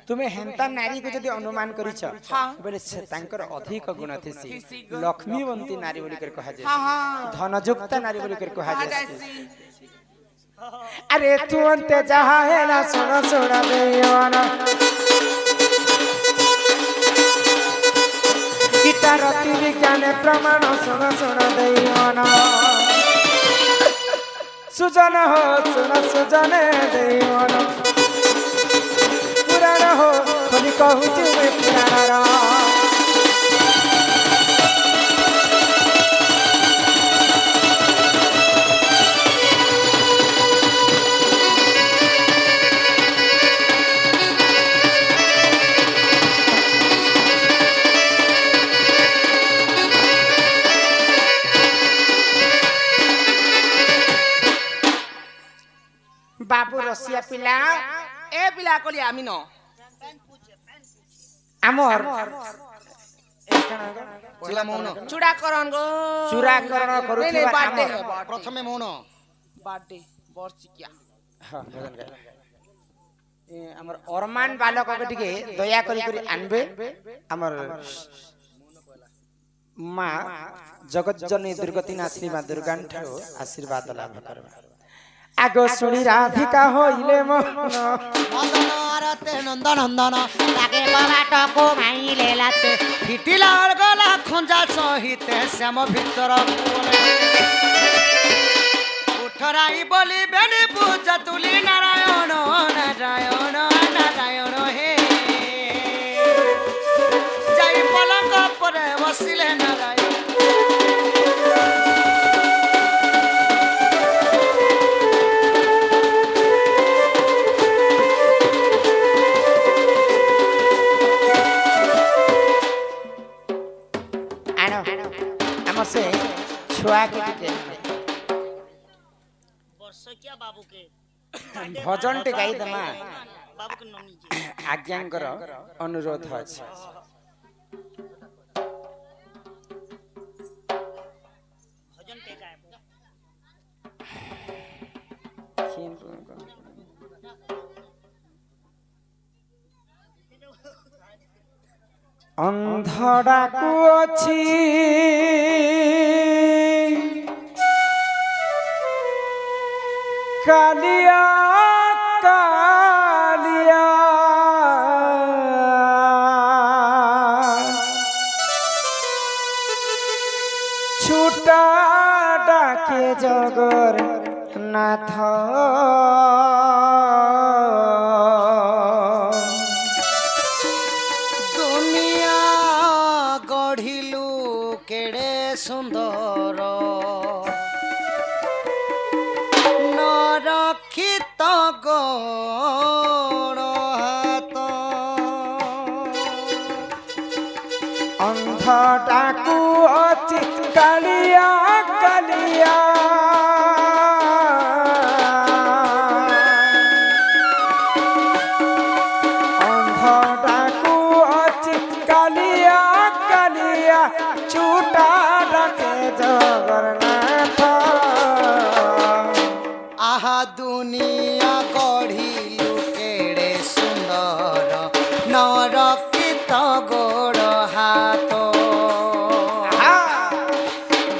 तुमे हेंता नारी को जदी अनुमान करिछ बेले से तांकर अधिक गुण थिसी लक्ष्मीवंती नारी बोली कर कहा जाय धनयुक्त नारी बोली कर कहा जाय अरे तू अंते जहा है ना सुनो सुनो देवाना गीता रति विज्ञान प्रमाण सुनो सुनो देवाना सुजन हो सुनो सुजन देवाना पुराण हो खोली कहूची में पुराण बाबू रसिया पिला ए पिला कोली आमी न आमर चूड़ाकरण गो चूड़ाकरण करूथिबा बर्थडे आमर प्रथमे मौन बर्थडे वर्षिकिया हां भजन गाय ए हमर अरमान बालक के टिके दया करी करी आनबे हमर मां जगत जननी दुर्गति नाश्री मां दुर्गान ठारो आशीर्वाद लाभ करबा आगो सुनी राधिका होइले मन मदन आरते नंदन नंदन लागे बाबाट को माइले लाते फिटिला गला खंजा सहिते श्याम भीतर उठराई बोली बेनी पूजा तुली नारायण नारायण नारायण हे जाई पलंग परे बसिले नारायण से छुआ के टिके वर्षकिया बाबू के भजन टे गाई दमा बाबू के ननी जी आज्ञांकर अनुरोध अछि भजन के गाय अंधडाकू अछि कालिया कालिया छूटा डाके जगर नाथ दुनिया गढ़िलु केड़े सुंदर नरक्षित गोड़ हाथ अंधडाकू अछि कालिया कालिया अंधडाकू अछि कालिया कालिया छूटा डाके जगन्नाथ আহা দুনিয়া গঢ়িলু কেড়ে সুন্দর নরকিত গোড় হাত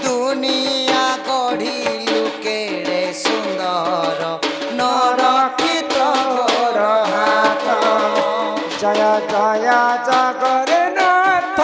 দুনিয়া গঢ়িলু কেড়ে সুন্দর নরকিত গোড় হাত জয় জয় জগন্নাথ